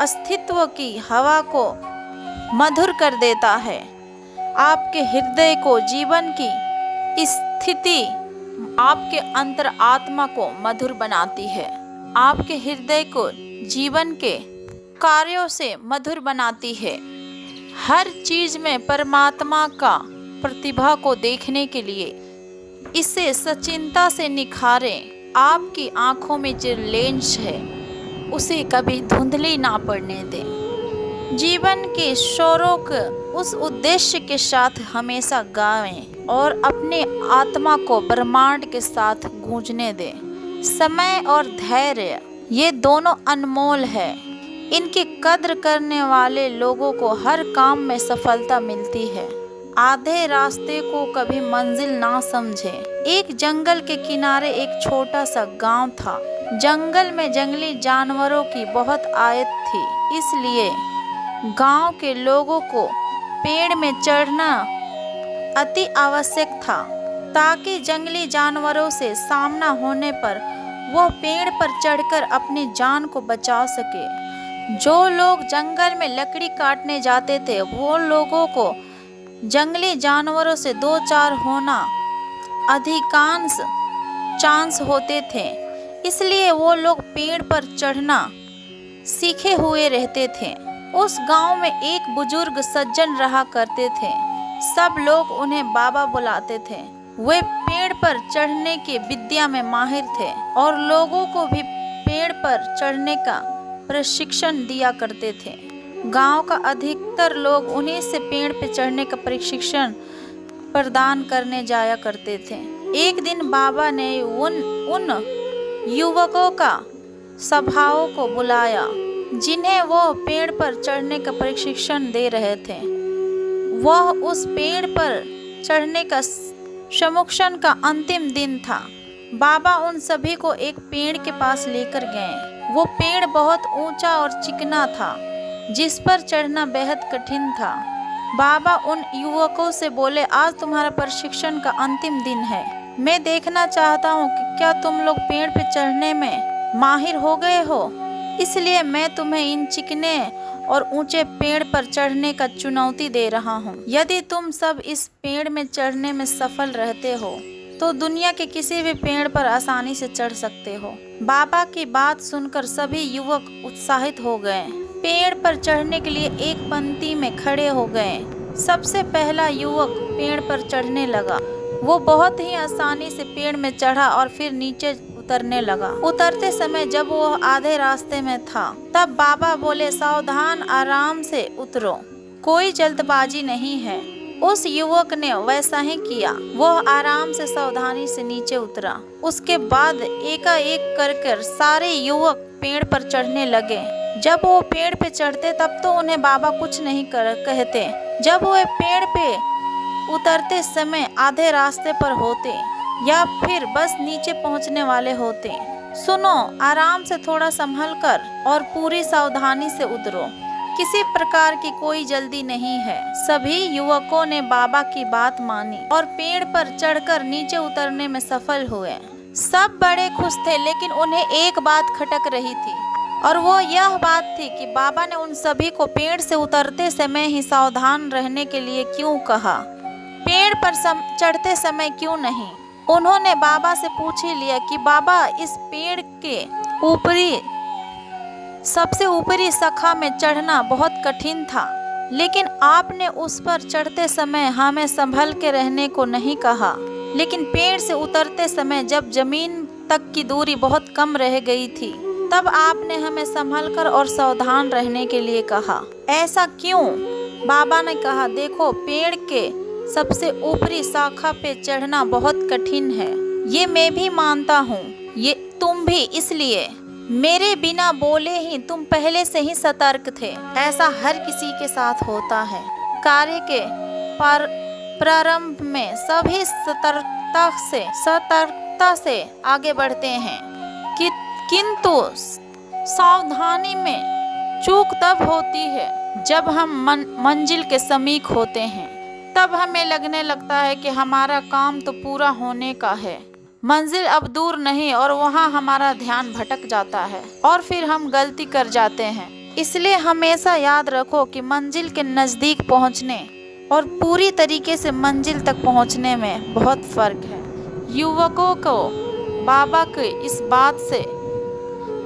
अस्तित्व की हवा को मधुर कर देता है। आपके हृदय को जीवन की स्थिति आपके अंतर आत्मा को मधुर बनाती है। आपके हृदय को जीवन के कार्यों से मधुर बनाती है। हर चीज में परमात्मा का प्रतिभा को देखने के लिए इसे सचिनता से निखारें। आपकी आंखों में जो लेंस है उसे कभी धुंधली ना पड़ने दें। जीवन के शोरों को उस उद्देश्य के साथ हमेशा गाएं और अपने आत्मा को ब्रह्मांड के साथ गूंजने दें। समय और धैर्य ये दोनों अनमोल है। इनकी कद्र करने वाले लोगों को हर काम में सफलता मिलती है। आधे रास्ते को कभी मंजिल ना समझें। एक जंगल के किनारे एक छोटा सा गांव था। जंगल में जंगली जानवरों की बहुत आयत थी, इसलिए गांव के लोगों को पेड़ में चढ़ना अति आवश्यक था ताकि जंगली जानवरों से सामना होने पर वह पेड़ पर चढ़कर अपनी जान को बचा सके। जो लोग जंगल में लकड़ी काटने जाते थे वो लोगों को जंगली जानवरों से दो चार होना अधिकांश चांस होते थे, इसलिए वो लोग पेड़ पर चढ़ना सीखे हुए रहते थे। उस गांव में एक बुजुर्ग सज्जन रहा करते थे। सब लोग उन्हें बाबा बुलाते थे। वे पेड़ पर चढ़ने की विद्या में माहिर थे और लोगों को भी पेड़ पर चढ़ने का प्रशिक्षण दिया करते थे। गांव का अधिकतर लोग उन्हीं से पेड़ पर चढ़ने का प्रशिक्षण प्रदान करने जाया करते थे। एक दिन बाबा ने उन युवकों का सभाओं को बुलाया जिन्हें वो पेड़ पर चढ़ने का प्रशिक्षण दे रहे थे। वह उस पेड़ पर चढ़ने का प्रशिक्षण का अंतिम दिन था। बाबा उन सभी को एक पेड़ के पास लेकर गए। वो पेड़ बहुत ऊंचा और चिकना था जिस पर चढ़ना बेहद कठिन था। बाबा उन युवकों से बोले, आज तुम्हारा प्रशिक्षण का अंतिम दिन है। मैं देखना चाहता हूँ कि क्या तुम लोग पेड़ पर चढ़ने में माहिर हो गए हो। इसलिए मैं तुम्हें इन चिकने और ऊंचे पेड़ पर चढ़ने का चुनौती दे रहा हूँ। यदि तुम सब इस पेड़ में चढ़ने में सफल रहते हो तो दुनिया के किसी भी पेड़ पर आसानी से चढ़ सकते हो। बाबा की बात सुनकर सभी युवक उत्साहित हो गए। पेड़ पर चढ़ने के लिए एक पंक्ति में खड़े हो गए। सबसे पहला युवक पेड़ पर चढ़ने लगा। वो बहुत ही आसानी से पेड़ में चढ़ा और फिर नीचे उतरने लगा। उतरते समय जब वो आधे रास्ते में था तब बाबा बोले, सावधान, आराम से उतरो, कोई जल्दबाजी नहीं है। उस युवक ने वैसा ही किया। वह आराम से सावधानी से नीचे उतरा। उसके बाद एकाएक कर सारे युवक पेड़ पर चढ़ने लगे। जब वो पेड़ पे चढ़ते तब तो उन्हें बाबा कुछ नहीं कहते। जब वो पेड़ पे उतरते समय आधे रास्ते पर होते या फिर बस नीचे पहुंचने वाले होते। सुनो, आराम से थोड़ा संभल कर और पूरी सावधानी से उतरो। किसी प्रकार की कोई जल्दी नहीं है। सभी युवकों ने बाबा की बात मानी और पेड़ पर चढ़कर नीचे उतरने में सफल हुए। सब बड़े खुश थे, लेकिन उन्हें एक बात खटक रही थी और वो यह बात थी कि बाबा ने उन सभी को पेड़ से उतरते समय ही सावधान रहने के लिए क्यों कहा, पेड़ पर चढ़ते समय क्यों नहीं। उन्होंने बाबा से पूछ ही लिया कि बाबा, इस पेड़ के ऊपरी सबसे ऊपरी शाखा में चढ़ना बहुत कठिन था, लेकिन आपने उस पर चढ़ते समय हमें संभल के रहने को नहीं कहा। लेकिन पेड़ से उतरते समय जब जमीन तक की दूरी बहुत कम रह गई थी तब आपने हमें संभल कर और सावधान रहने के लिए कहा। ऐसा क्यों? बाबा ने कहा, देखो, पेड़ के सबसे ऊपरी शाखा पे चढ़ना बहुत कठिन है, ये मैं भी मानता हूँ, ये तुम भी। इसलिए मेरे बिना बोले ही तुम पहले से ही सतर्क थे। ऐसा हर किसी के साथ होता है। कार्य के प्रारंभ में सभी सतर्कता से आगे बढ़ते हैं, किंतु सावधानी में चूक तब होती है जब हम मंजिल के समीप होते हैं। तब हमें लगने लगता है कि हमारा काम तो पूरा होने का है, मंजिल अब दूर नहीं, और वहाँ हमारा ध्यान भटक जाता है और फिर हम गलती कर जाते हैं। इसलिए हमेशा याद रखो कि मंजिल के नज़दीक पहुंचने और पूरी तरीके से मंजिल तक पहुंचने में बहुत फ़र्क है। युवकों को बाबा के इस बात से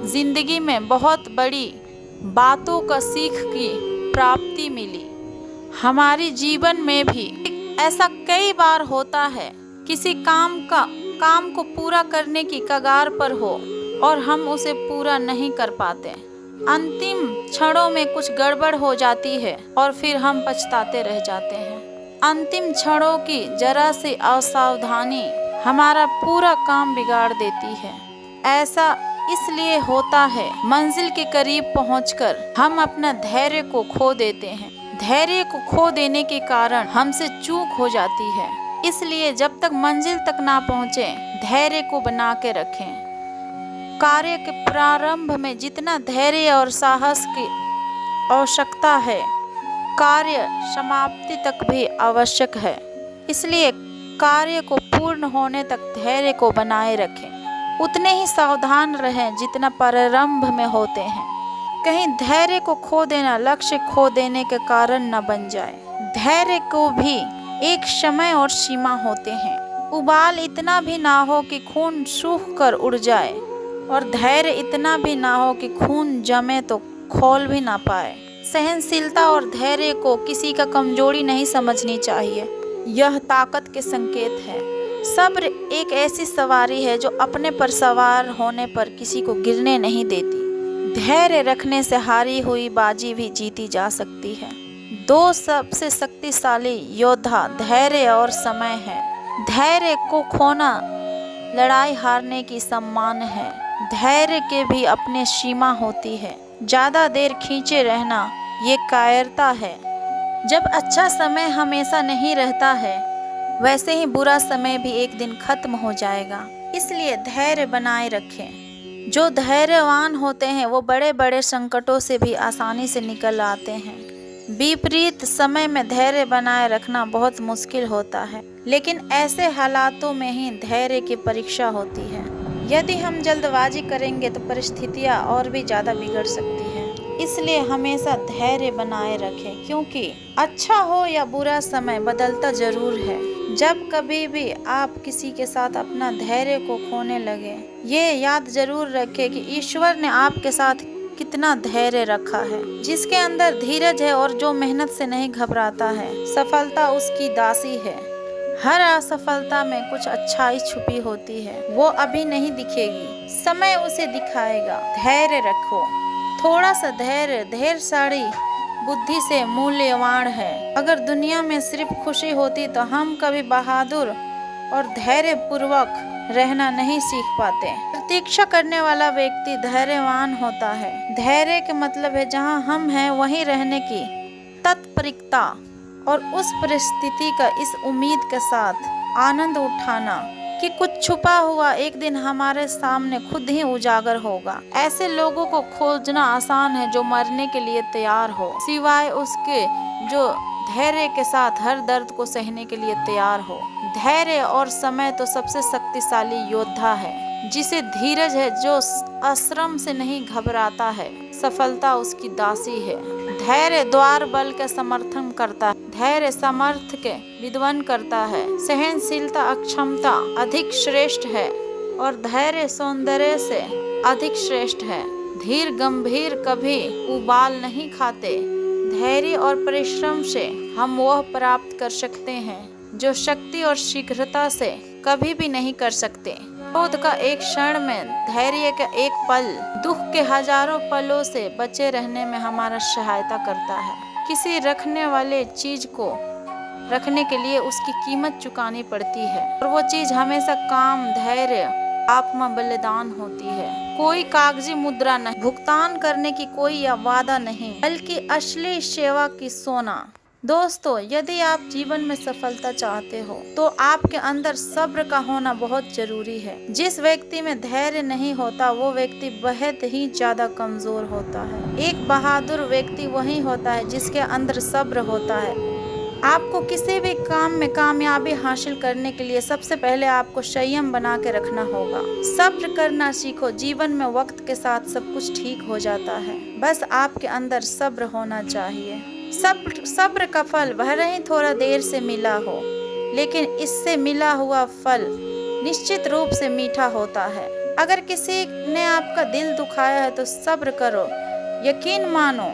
ज़िंदगी में बहुत बड़ी बातों का सीख की प्राप्ति मिली। हमारे जीवन में भी ऐसा कई बार होता है, किसी काम को पूरा करने की कगार पर हो और हम उसे पूरा नहीं कर पाते। अंतिम क्षणों में कुछ गड़बड़ हो जाती है और फिर हम पछताते रह जाते हैं। अंतिम क्षणों की जरा सी असावधानी हमारा पूरा काम बिगाड़ देती है। ऐसा इसलिए होता है, मंजिल के करीब पहुंचकर हम अपना धैर्य को खो देते हैं। धैर्य को खो देने के कारण हमसे चूक हो जाती है। इसलिए जब तक मंजिल तक ना पहुंचे, धैर्य को बना के रखें। कार्य के प्रारंभ में जितना धैर्य और साहस की आवश्यकता है, कार्य समाप्ति तक भी आवश्यक है। इसलिए कार्य को पूर्ण होने तक धैर्य को बनाए रखें। उतने ही सावधान रहें जितना प्रारंभ में होते हैं। कहीं धैर्य को खो देना लक्ष्य खो देने के कारण न बन जाए। धैर्य को भी एक समय और सीमा होते हैं। उबाल इतना भी ना हो कि खून सूख कर उड़ जाए और धैर्य इतना भी ना हो कि खून जमे तो खोल भी ना पाए। सहनशीलता और धैर्य को किसी का कमजोरी नहीं समझनी चाहिए, यह ताकत के संकेत है। सब्र एक ऐसी सवारी है जो अपने पर सवार होने पर किसी को गिरने नहीं देती। धैर्य रखने से हारी हुई बाजी भी जीती जा सकती है। दो सबसे शक्तिशाली योद्धा धैर्य और समय है। धैर्य को खोना लड़ाई हारने की सम्मान है। धैर्य के भी अपनी सीमा होती है। ज़्यादा देर खींचे रहना ये कायरता है। जब अच्छा समय हमेशा नहीं रहता है, वैसे ही बुरा समय भी एक दिन खत्म हो जाएगा। इसलिए धैर्य बनाए रखें। जो धैर्यवान होते हैं वो बड़े बड़े संकटों से भी आसानी से निकल आते हैं। विपरीत समय में धैर्य बनाए रखना बहुत मुश्किल होता है, लेकिन ऐसे हालातों में ही धैर्य की परीक्षा होती है। यदि हम जल्दबाजी करेंगे तो परिस्थितियाँ और भी ज़्यादा बिगड़ सकती है। इसलिए हमेशा धैर्य बनाए रखें, क्योंकि अच्छा हो या बुरा समय बदलता जरूर है। जब कभी भी आप किसी के साथ अपना धैर्य को खोने लगे, ये याद जरूर रखें कि ईश्वर ने आपके साथ कितना धैर्य रखा है। जिसके अंदर धीरज है और जो मेहनत से नहीं घबराता है, सफलता उसकी दासी है। हर असफलता में कुछ अच्छाई छुपी होती है, वो अभी नहीं दिखेगी, समय उसे दिखाएगा। धैर्य रखो। थोड़ा सा धैर्य ढेर सारी बुद्धि से मूल्यवान है। अगर दुनिया में सिर्फ खुशी होती तो हम कभी बहादुर और धैर्य पूर्वक रहना नहीं सीख पाते। प्रतीक्षा करने वाला व्यक्ति धैर्यवान होता है। धैर्य के मतलब है जहाँ हम हैं वहीं रहने की तत्परता और उस परिस्थिति का इस उम्मीद के साथ आनंद उठाना कि कुछ छुपा हुआ एक दिन हमारे सामने खुद ही उजागर होगा। ऐसे लोगों को खोजना आसान है जो मरने के लिए तैयार हो, सिवाय उसके जो धैर्य के साथ हर दर्द को सहने के लिए तैयार हो। धैर्य और समय तो सबसे शक्तिशाली योद्धा है, जिसे धीरज है, जो आश्रम से नहीं घबराता है। सफलता उसकी दासी है। धैर्य द्वार बल का समर्थन करता है। धैर्य समर्थ के विद्वान करता है। सहनशीलता अक्षमता अधिक श्रेष्ठ है और धैर्य सौंदर्य से अधिक श्रेष्ठ है। धीर गंभीर कभी उबाल नहीं खाते। धैर्य और परिश्रम से हम वह प्राप्त कर सकते हैं जो शक्ति और शीघ्रता से कभी भी नहीं कर सकते। क्रोध का एक क्षण में, धैर्य का एक पल, दुख के हजारों पलों से बचे रहने में हमारा सहायता करता है। किसी रखने वाले चीज को रखने के लिए उसकी कीमत चुकानी पड़ती है और वो चीज हमेशा काम, धैर्य, आत्म बलिदान होती है। कोई कागजी मुद्रा नहीं, भुगतान करने की कोई वादा नहीं, बल्कि असली सेवा की सोना। दोस्तों, यदि आप जीवन में सफलता चाहते हो तो आपके अंदर सब्र का होना बहुत जरूरी है। जिस व्यक्ति में धैर्य नहीं होता वो व्यक्ति बहुत ही ज्यादा कमजोर होता है। एक बहादुर व्यक्ति वही होता है जिसके अंदर सब्र होता है आपको किसी भी काम में कामयाबी हासिल करने के लिए सबसे पहले आपको संयम बना के रखना होगा। सब्र करना सीखो। जीवन में वक्त के साथ सब कुछ ठीक हो जाता है, बस आपके अंदर सब्र होना चाहिए। सब्र का फल भले ही थोड़ा देर से मिला हो, लेकिन इससे मिला हुआ फल निश्चित रूप से मीठा होता है। अगर किसी ने आपका दिल दुखाया है तो सब्र करो। यकीन मानो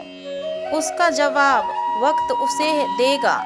उसका जवाब वक्त उसे देगा।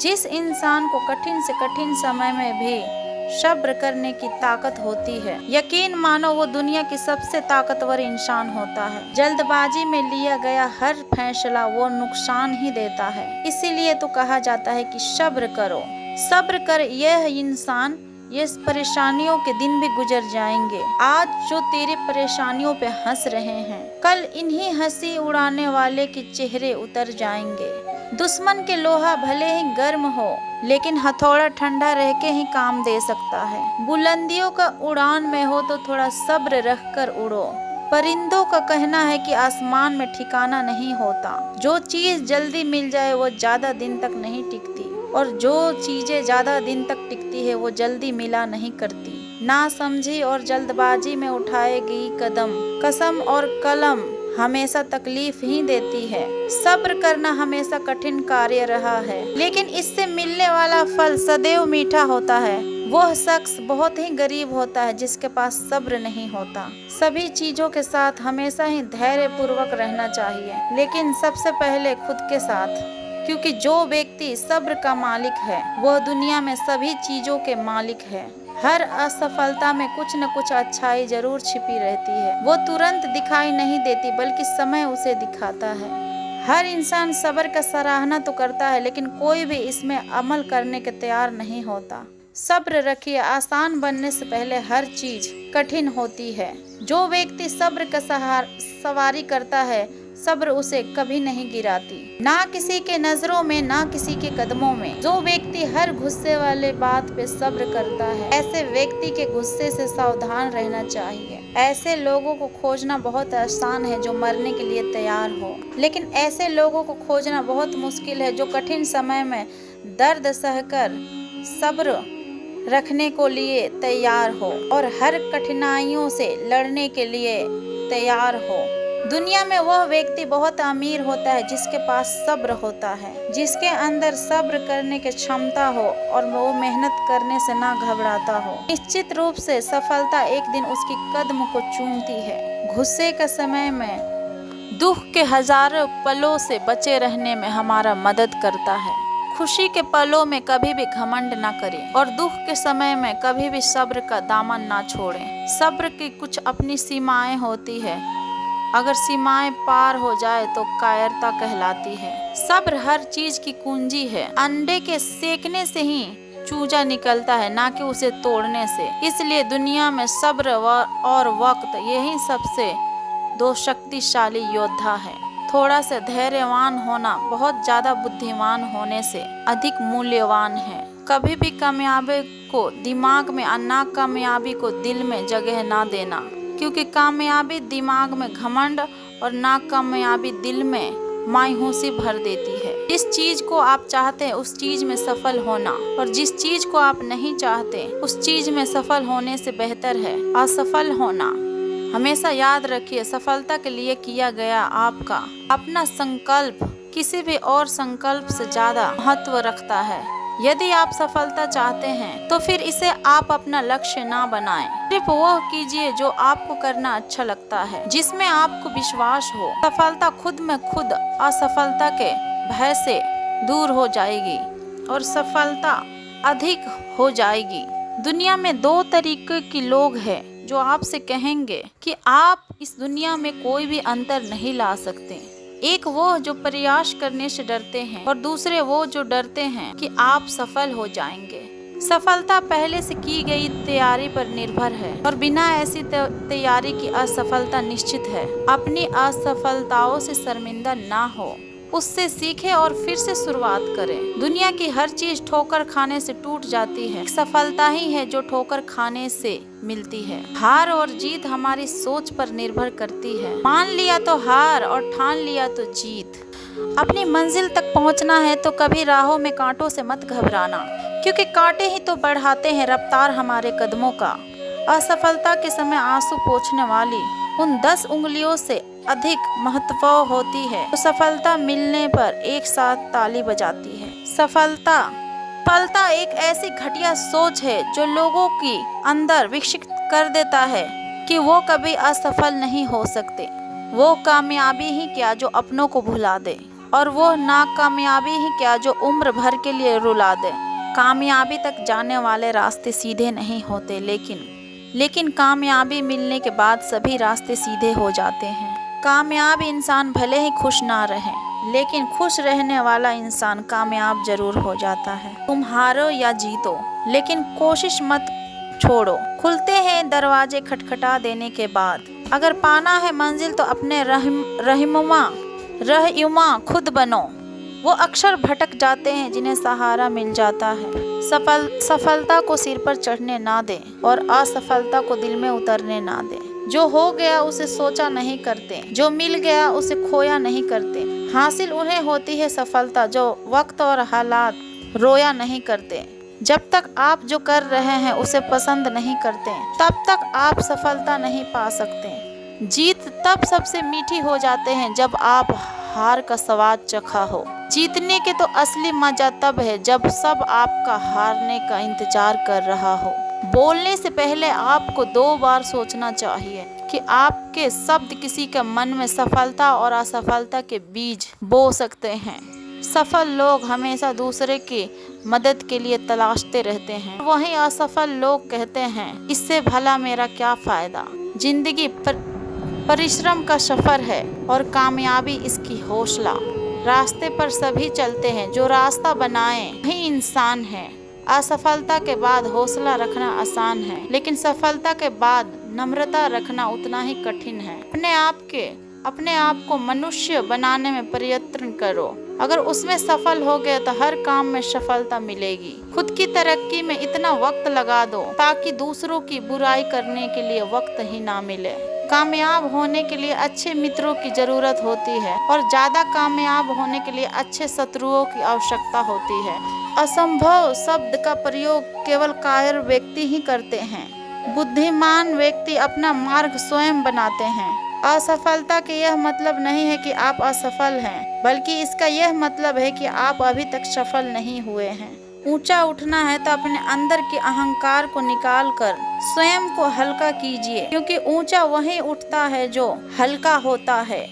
जिस इंसान को कठिन से कठिन समय में भी सब्र करने की ताकत होती है, यकीन मानो वो दुनिया की सबसे ताकतवर इंसान होता है। जल्दबाजी में लिया गया हर फैसला वो नुकसान ही देता है। इसीलिए तो कहा जाता है कि सब्र करो। सब्र कर यह इंसान, ये परेशानियों के दिन भी गुजर जाएंगे। आज जो तेरे परेशानियों पे हंस रहे हैं, कल इन्हीं हंसी उड़ाने वाले के चेहरे उतर जाएंगे। दुश्मन के लोहा भले ही गर्म हो, लेकिन हथौड़ा ठंडा रह के ही काम दे सकता है। बुलंदियों का उड़ान में हो तो थोड़ा सब्र रख कर उड़ो। परिंदों का कहना है कि आसमान में ठिकाना नहीं होता। जो चीज जल्दी मिल जाए वो ज्यादा दिन तक नहीं टिकती, और जो चीजें ज्यादा दिन तक टिकती है वो जल्दी मिला नहीं करती। ना समझी और जल्दबाजी में उठाएगी कदम, कसम और कलम हमेशा तकलीफ ही देती है। सब्र करना हमेशा कठिन कार्य रहा है, लेकिन इससे मिलने वाला फल सदैव मीठा होता है। वह शख्स बहुत ही गरीब होता है जिसके पास सब्र नहीं होता। सभी चीजों के साथ हमेशा ही धैर्य पूर्वक रहना चाहिए, लेकिन सबसे पहले खुद के साथ, क्योंकि जो व्यक्ति सब्र का मालिक है वह दुनिया में सभी चीजों के मालिक है। हर असफलता में कुछ न कुछ अच्छाई जरूर छिपी रहती है। वो तुरंत दिखाई नहीं देती, बल्कि समय उसे दिखाता है। हर इंसान सब्र का सराहना तो करता है, लेकिन कोई भी इसमें अमल करने के तैयार नहीं होता। सब्र रखिए। आसान बनने से पहले हर चीज कठिन होती है। जो व्यक्ति सब्र का सवारी करता है, सब्र उसे कभी नहीं गिराती, ना किसी के नजरों में, ना किसी के कदमों में। जो व्यक्ति हर गुस्से वाले बात पे सब्र करता है, ऐसे व्यक्ति के गुस्से से सावधान रहना चाहिए। ऐसे लोगों को खोजना बहुत आसान है जो मरने के लिए तैयार हो, लेकिन ऐसे लोगों को खोजना बहुत मुश्किल है जो कठिन समय में दर्द सहकर सब्र रखने को लिए तैयार हो और हर कठिनाइयों से लड़ने के लिए तैयार हो। दुनिया में वह व्यक्ति बहुत अमीर होता है जिसके पास सब्र होता है, जिसके अंदर सब्र करने की क्षमता हो और वो मेहनत करने से ना घबराता हो। निश्चित रूप से सफलता एक दिन उसकी कदम को चूमती है। गुस्से के समय में दुख के हजारों पलों से बचे रहने में हमारा मदद करता है। खुशी के पलों में कभी भी घमंड ना करें और दुख के समय में कभी भी सब्र का दामन ना छोड़ें। सब्र की कुछ अपनी सीमाएं होती है, अगर सीमाएं पार हो जाए तो कायरता कहलाती है। सब्र हर चीज की कुंजी है। अंडे के सेकने से ही चूजा निकलता है, ना कि उसे तोड़ने से। इसलिए दुनिया में सब्र और वक्त, यही सबसे दो शक्तिशाली योद्धा है। थोड़ा से धैर्यवान होना बहुत ज्यादा बुद्धिमान होने से अधिक मूल्यवान है। कभी भी कामयाबी को दिमाग में और नाकामयाबी को दिल में जगह ना देना, क्योंकि कामयाबी दिमाग में घमंड और नाकामयाबी दिल में मायूसी भर देती है। जिस चीज को आप चाहते हैं उस चीज में सफल होना, और जिस चीज को आप नहीं चाहते उस चीज में सफल होने से बेहतर है असफल होना। हमेशा याद रखिए, सफलता के लिए किया गया आपका अपना संकल्प किसी भी और संकल्प से ज्यादा महत्व रखता है। यदि आप सफलता चाहते हैं तो फिर इसे आप अपना लक्ष्य ना बनाएं। सिर्फ वह कीजिए जो आपको करना अच्छा लगता है, जिसमें आपको विश्वास हो। सफलता खुद में खुद असफलता के भय से दूर हो जाएगी और सफलता अधिक हो जाएगी। दुनिया में दो तरीके के लोग हैं जो आपसे कहेंगे कि आप इस दुनिया में कोई भी अंतर नहीं ला सकते। एक वो जो प्रयास करने से डरते हैं और दूसरे वो जो डरते हैं कि आप सफल हो जाएंगे। सफलता पहले से की गई तैयारी पर निर्भर है और बिना ऐसी तैयारी की असफलता निश्चित है। अपनी असफलताओं से शर्मिंदा ना हो, उससे सीखे और फिर से शुरुआत करें। दुनिया की हर चीज ठोकर खाने से टूट जाती है, सफलता ही है जो ठोकर खाने से मिलती है। हार और जीत हमारी सोच पर निर्भर करती है। मान लिया तो हार और ठान लिया तो जीत। अपनी मंजिल तक पहुंचना है तो कभी राहों में कांटों से मत घबराना, क्योंकि कांटे ही तो बढ़ाते हैं रफ्तार हमारे कदमों का। असफलता के समय आंसू पोंछने वाली उन 10 उंगलियों से अधिक महत्व होती है तो सफलता मिलने पर एक साथ ताली बजाती है। सफलता एक ऐसी घटिया सोच है जो लोगों की अंदर विकसित कर देता है कि वो कभी असफल नहीं हो सकते। वो कामयाबी ही क्या जो अपनों को भुला दे, और वो नाकामयाबी ही क्या जो उम्र भर के लिए रुला दे। कामयाबी तक जाने वाले रास्ते सीधे नहीं होते, लेकिन कामयाबी मिलने के बाद सभी रास्ते सीधे हो जाते हैं। कामयाब इंसान भले ही खुश ना रहे, लेकिन खुश रहने वाला इंसान कामयाब जरूर हो जाता है। तुम हारो या जीतो, लेकिन कोशिश मत छोड़ो। खुलते हैं दरवाजे खटखटा देने के बाद। अगर पाना है मंजिल तो अपने रहनुमा खुद बनो। वो अक्सर भटक जाते हैं जिन्हें सहारा मिल जाता है। सफलता को सिर पर चढ़ने ना दे और असफलता को दिल में उतरने ना दे। जो हो गया उसे सोचा नहीं करते, जो मिल गया उसे खोया नहीं करते। हासिल उन्हें होती है सफलता जो वक्त और हालात रोया नहीं करते। जब तक आप जो कर रहे हैं उसे पसंद नहीं करते, तब तक आप सफलता नहीं पा सकते। जीत तब सबसे मीठी हो जाते हैं जब आप हार का स्वाद चखा हो। जीतने के तो असली मजा तब है जब सब आपका हारने का इंतजार कर रहा हो। बोलने से पहले आपको 2 बार सोचना चाहिए कि आपके शब्द किसी के मन में सफलता और असफलता के बीज बो सकते हैं। सफल लोग हमेशा दूसरे की मदद के लिए तलाशते रहते हैं, वहीं असफल लोग कहते हैं इससे भला मेरा क्या फायदा। जिंदगी परिश्रम का सफर है और कामयाबी इसकी हौसला। रास्ते पर सभी चलते हैं, जो रास्ता बनाए वही इंसान है। असफलता के बाद हौसला रखना आसान है, लेकिन सफलता के बाद नम्रता रखना उतना ही कठिन है। अपने आप को मनुष्य बनाने में प्रयत्न करो। अगर उसमें सफल हो गए तो हर काम में सफलता मिलेगी। खुद की तरक्की में इतना वक्त लगा दो ताकि दूसरों की बुराई करने के लिए वक्त ही ना मिले। कामयाब होने के लिए अच्छे मित्रों की जरूरत होती है और ज्यादा कामयाब होने के लिए अच्छे शत्रुओं की आवश्यकता होती है। असंभव शब्द का प्रयोग केवल कायर व्यक्ति ही करते हैं। बुद्धिमान व्यक्ति अपना मार्ग स्वयं बनाते हैं। असफलता के यह मतलब नहीं है कि आप असफल हैं, बल्कि इसका यह मतलब है कि आप अभी तक सफल नहीं हुए हैं। ऊंचा उठना है तो अपने अंदर के अहंकार को निकाल कर स्वयं को हल्का कीजिए, क्योंकि ऊंचा वही उठता है जो हल्का होता है।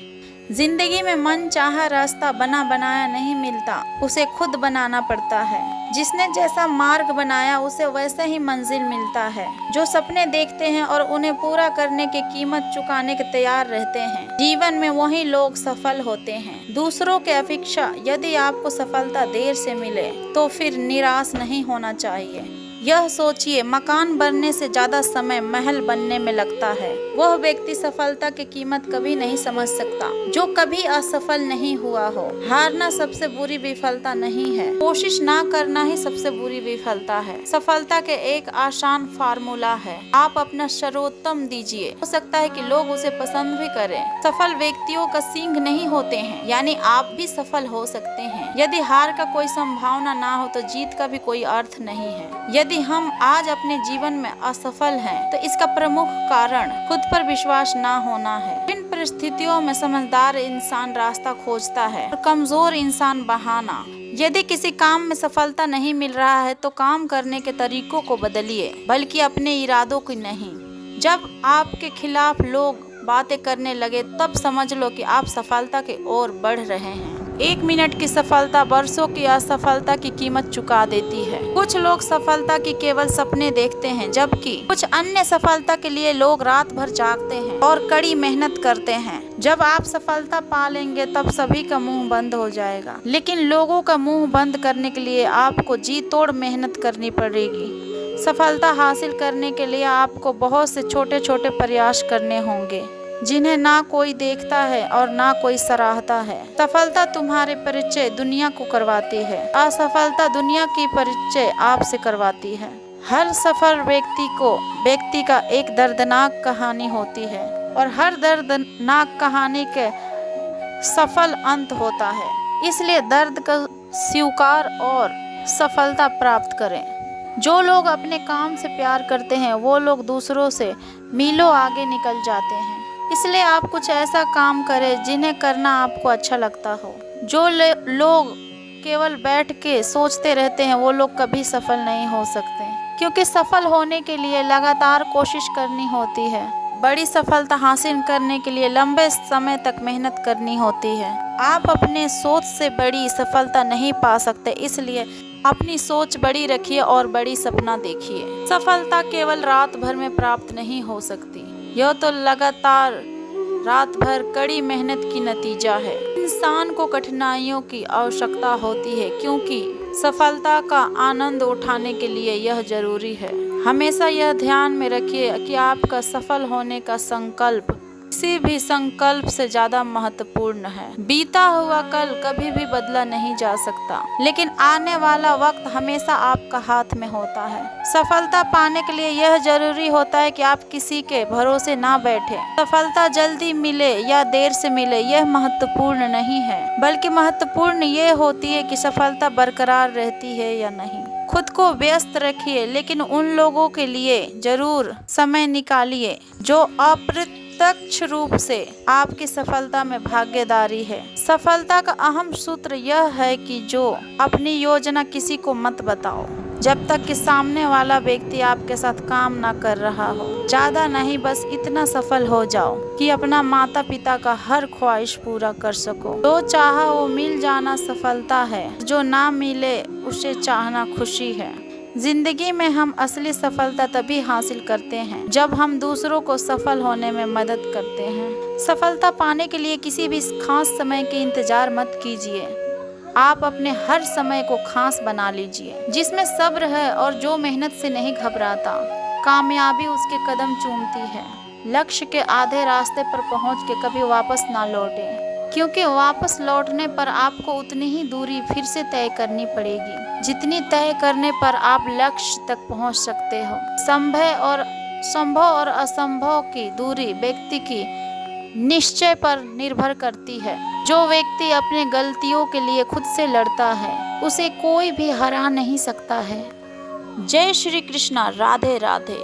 जिंदगी में मन चाहा रास्ता बना बनाया नहीं मिलता, उसे खुद बनाना पड़ता है। जिसने जैसा मार्ग बनाया उसे वैसे ही मंजिल मिलता है। जो सपने देखते हैं और उन्हें पूरा करने की कीमत चुकाने के तैयार रहते हैं, जीवन में वही लोग सफल होते हैं। दूसरों के अपेक्षा यदि आपको सफलता देर से मिले तो फिर निराश नहीं होना चाहिए। यह सोचिए, मकान बनने से ज्यादा समय महल बनने में लगता है। वह व्यक्ति सफलता की कीमत कभी नहीं समझ सकता जो कभी असफल नहीं हुआ हो। हारना सबसे बुरी विफलता नहीं है, कोशिश ना करना ही सबसे बुरी विफलता है। सफलता के एक आसान फार्मूला है, आप अपना सर्वोत्तम दीजिए। हो सकता है कि लोग उसे पसंद भी करें। सफल व्यक्तियों का सींग नहीं होते हैं, यानी आप भी सफल हो सकते हैं। यदि हार का कोई संभावना ना हो तो जीत का भी कोई अर्थ नहीं है। यदि हम आज अपने जीवन में असफल हैं, तो इसका प्रमुख कारण खुद पर विश्वास ना होना है। इन परिस्थितियों में समझदार इंसान रास्ता खोजता है और कमजोर इंसान बहाना। यदि किसी काम में सफलता नहीं मिल रहा है तो काम करने के तरीकों को बदलिए, बल्कि अपने इरादों की नहीं। जब आपके खिलाफ लोग बातें करने लगे तब समझ लो कि आप सफलता की ओर बढ़ रहे हैं। 1 मिनट की सफलता वर्षों की असफलता की कीमत चुका देती है। कुछ लोग सफलता की केवल सपने देखते हैं, जबकि कुछ अन्य सफलता के लिए लोग रात भर जागते हैं और कड़ी मेहनत करते हैं। जब आप सफलता पा लेंगे तब सभी का मुंह बंद हो जाएगा, लेकिन लोगों का मुंह बंद करने के लिए आपको जी तोड़ मेहनत करनी पड़ेगी। सफलता हासिल करने के लिए आपको बहुत से छोटे छोटे प्रयास करने होंगे, जिन्हें ना कोई देखता है और ना कोई सराहता है। सफलता तुम्हारे परिचय दुनिया को करवाती है, असफलता दुनिया की परिचय आपसे करवाती है। हर सफल व्यक्ति का एक दर्दनाक कहानी होती है और हर दर्दनाक कहानी के सफल अंत होता है। इसलिए दर्द का स्वीकार और सफलता प्राप्त करें। जो लोग अपने काम से प्यार करते हैं वो लोग दूसरों से मीलों आगे निकल जाते हैं। इसलिए आप कुछ ऐसा काम करें जिन्हें करना आपको अच्छा लगता हो। जो लोग केवल बैठ के सोचते रहते हैं वो लोग कभी सफल नहीं हो सकते, क्योंकि सफल होने के लिए लगातार कोशिश करनी होती है। बड़ी सफलता हासिल करने के लिए लंबे समय तक मेहनत करनी होती है। आप अपने सोच से बड़ी सफलता नहीं पा सकते, इसलिए अपनी सोच बड़ी रखिए और बड़ी सपना देखिए। सफलता केवल रात भर में प्राप्त नहीं हो सकती, यह तो लगातार रात भर कड़ी मेहनत की नतीजा है। इंसान को कठिनाइयों की आवश्यकता होती है, क्योंकि सफलता का आनंद उठाने के लिए यह जरूरी है। हमेशा यह ध्यान में रखिए कि आपका सफल होने का संकल्प किसी भी संकल्प से ज्यादा महत्वपूर्ण है। बीता हुआ कल कभी भी बदला नहीं जा सकता, लेकिन आने वाला वक्त हमेशा आपका हाथ में होता है। सफलता पाने के लिए यह जरूरी होता है कि आप किसी के भरोसे ना बैठे। सफलता जल्दी मिले या देर से मिले यह महत्वपूर्ण नहीं है, बल्कि महत्वपूर्ण ये होती है कि सफलता बरकरार रहती है या नहीं। खुद को व्यस्त रखिए, लेकिन उन लोगों के लिए जरूर समय निकालिए जो अप्रत्यक्ष रूप से आपकी सफलता में भागीदारी है। सफलता का अहम सूत्र यह है कि जो अपनी योजना किसी को मत बताओ जब तक कि सामने वाला व्यक्ति आपके साथ काम ना कर रहा हो। ज्यादा नहीं, बस इतना सफल हो जाओ कि अपना माता पिता का हर ख्वाहिश पूरा कर सको। जो चाहा वो मिल जाना सफलता है, जो ना मिले उसे चाहना खुशी है। जिंदगी में हम असली सफलता तभी हासिल करते हैं जब हम दूसरों को सफल होने में मदद करते हैं। सफलता पाने के लिए किसी भी खास समय के इंतजार मत कीजिए। आप अपने हर समय को खास बना लीजिए, जिसमें सब्र है और जो मेहनत से नहीं घबराता। कामयाबी उसके कदम चूमती है। लक्ष्य के आधे रास्ते पर पहुंच के कभी वापस ना लौटें, क्योंकि वापस लौटने पर आपको उतनी ही दूरी फिर से तय करनी पड़ेगी जितनी तय करने पर आप लक्ष्य तक पहुंच सकते हो। संभव और असंभव की दूरी व्यक्ति की निश्चय पर निर्भर करती है। जो व्यक्ति अपने गलतियों के लिए खुद से लड़ता है उसे कोई भी हरा नहीं सकता है। जय श्री कृष्णा। राधे राधे।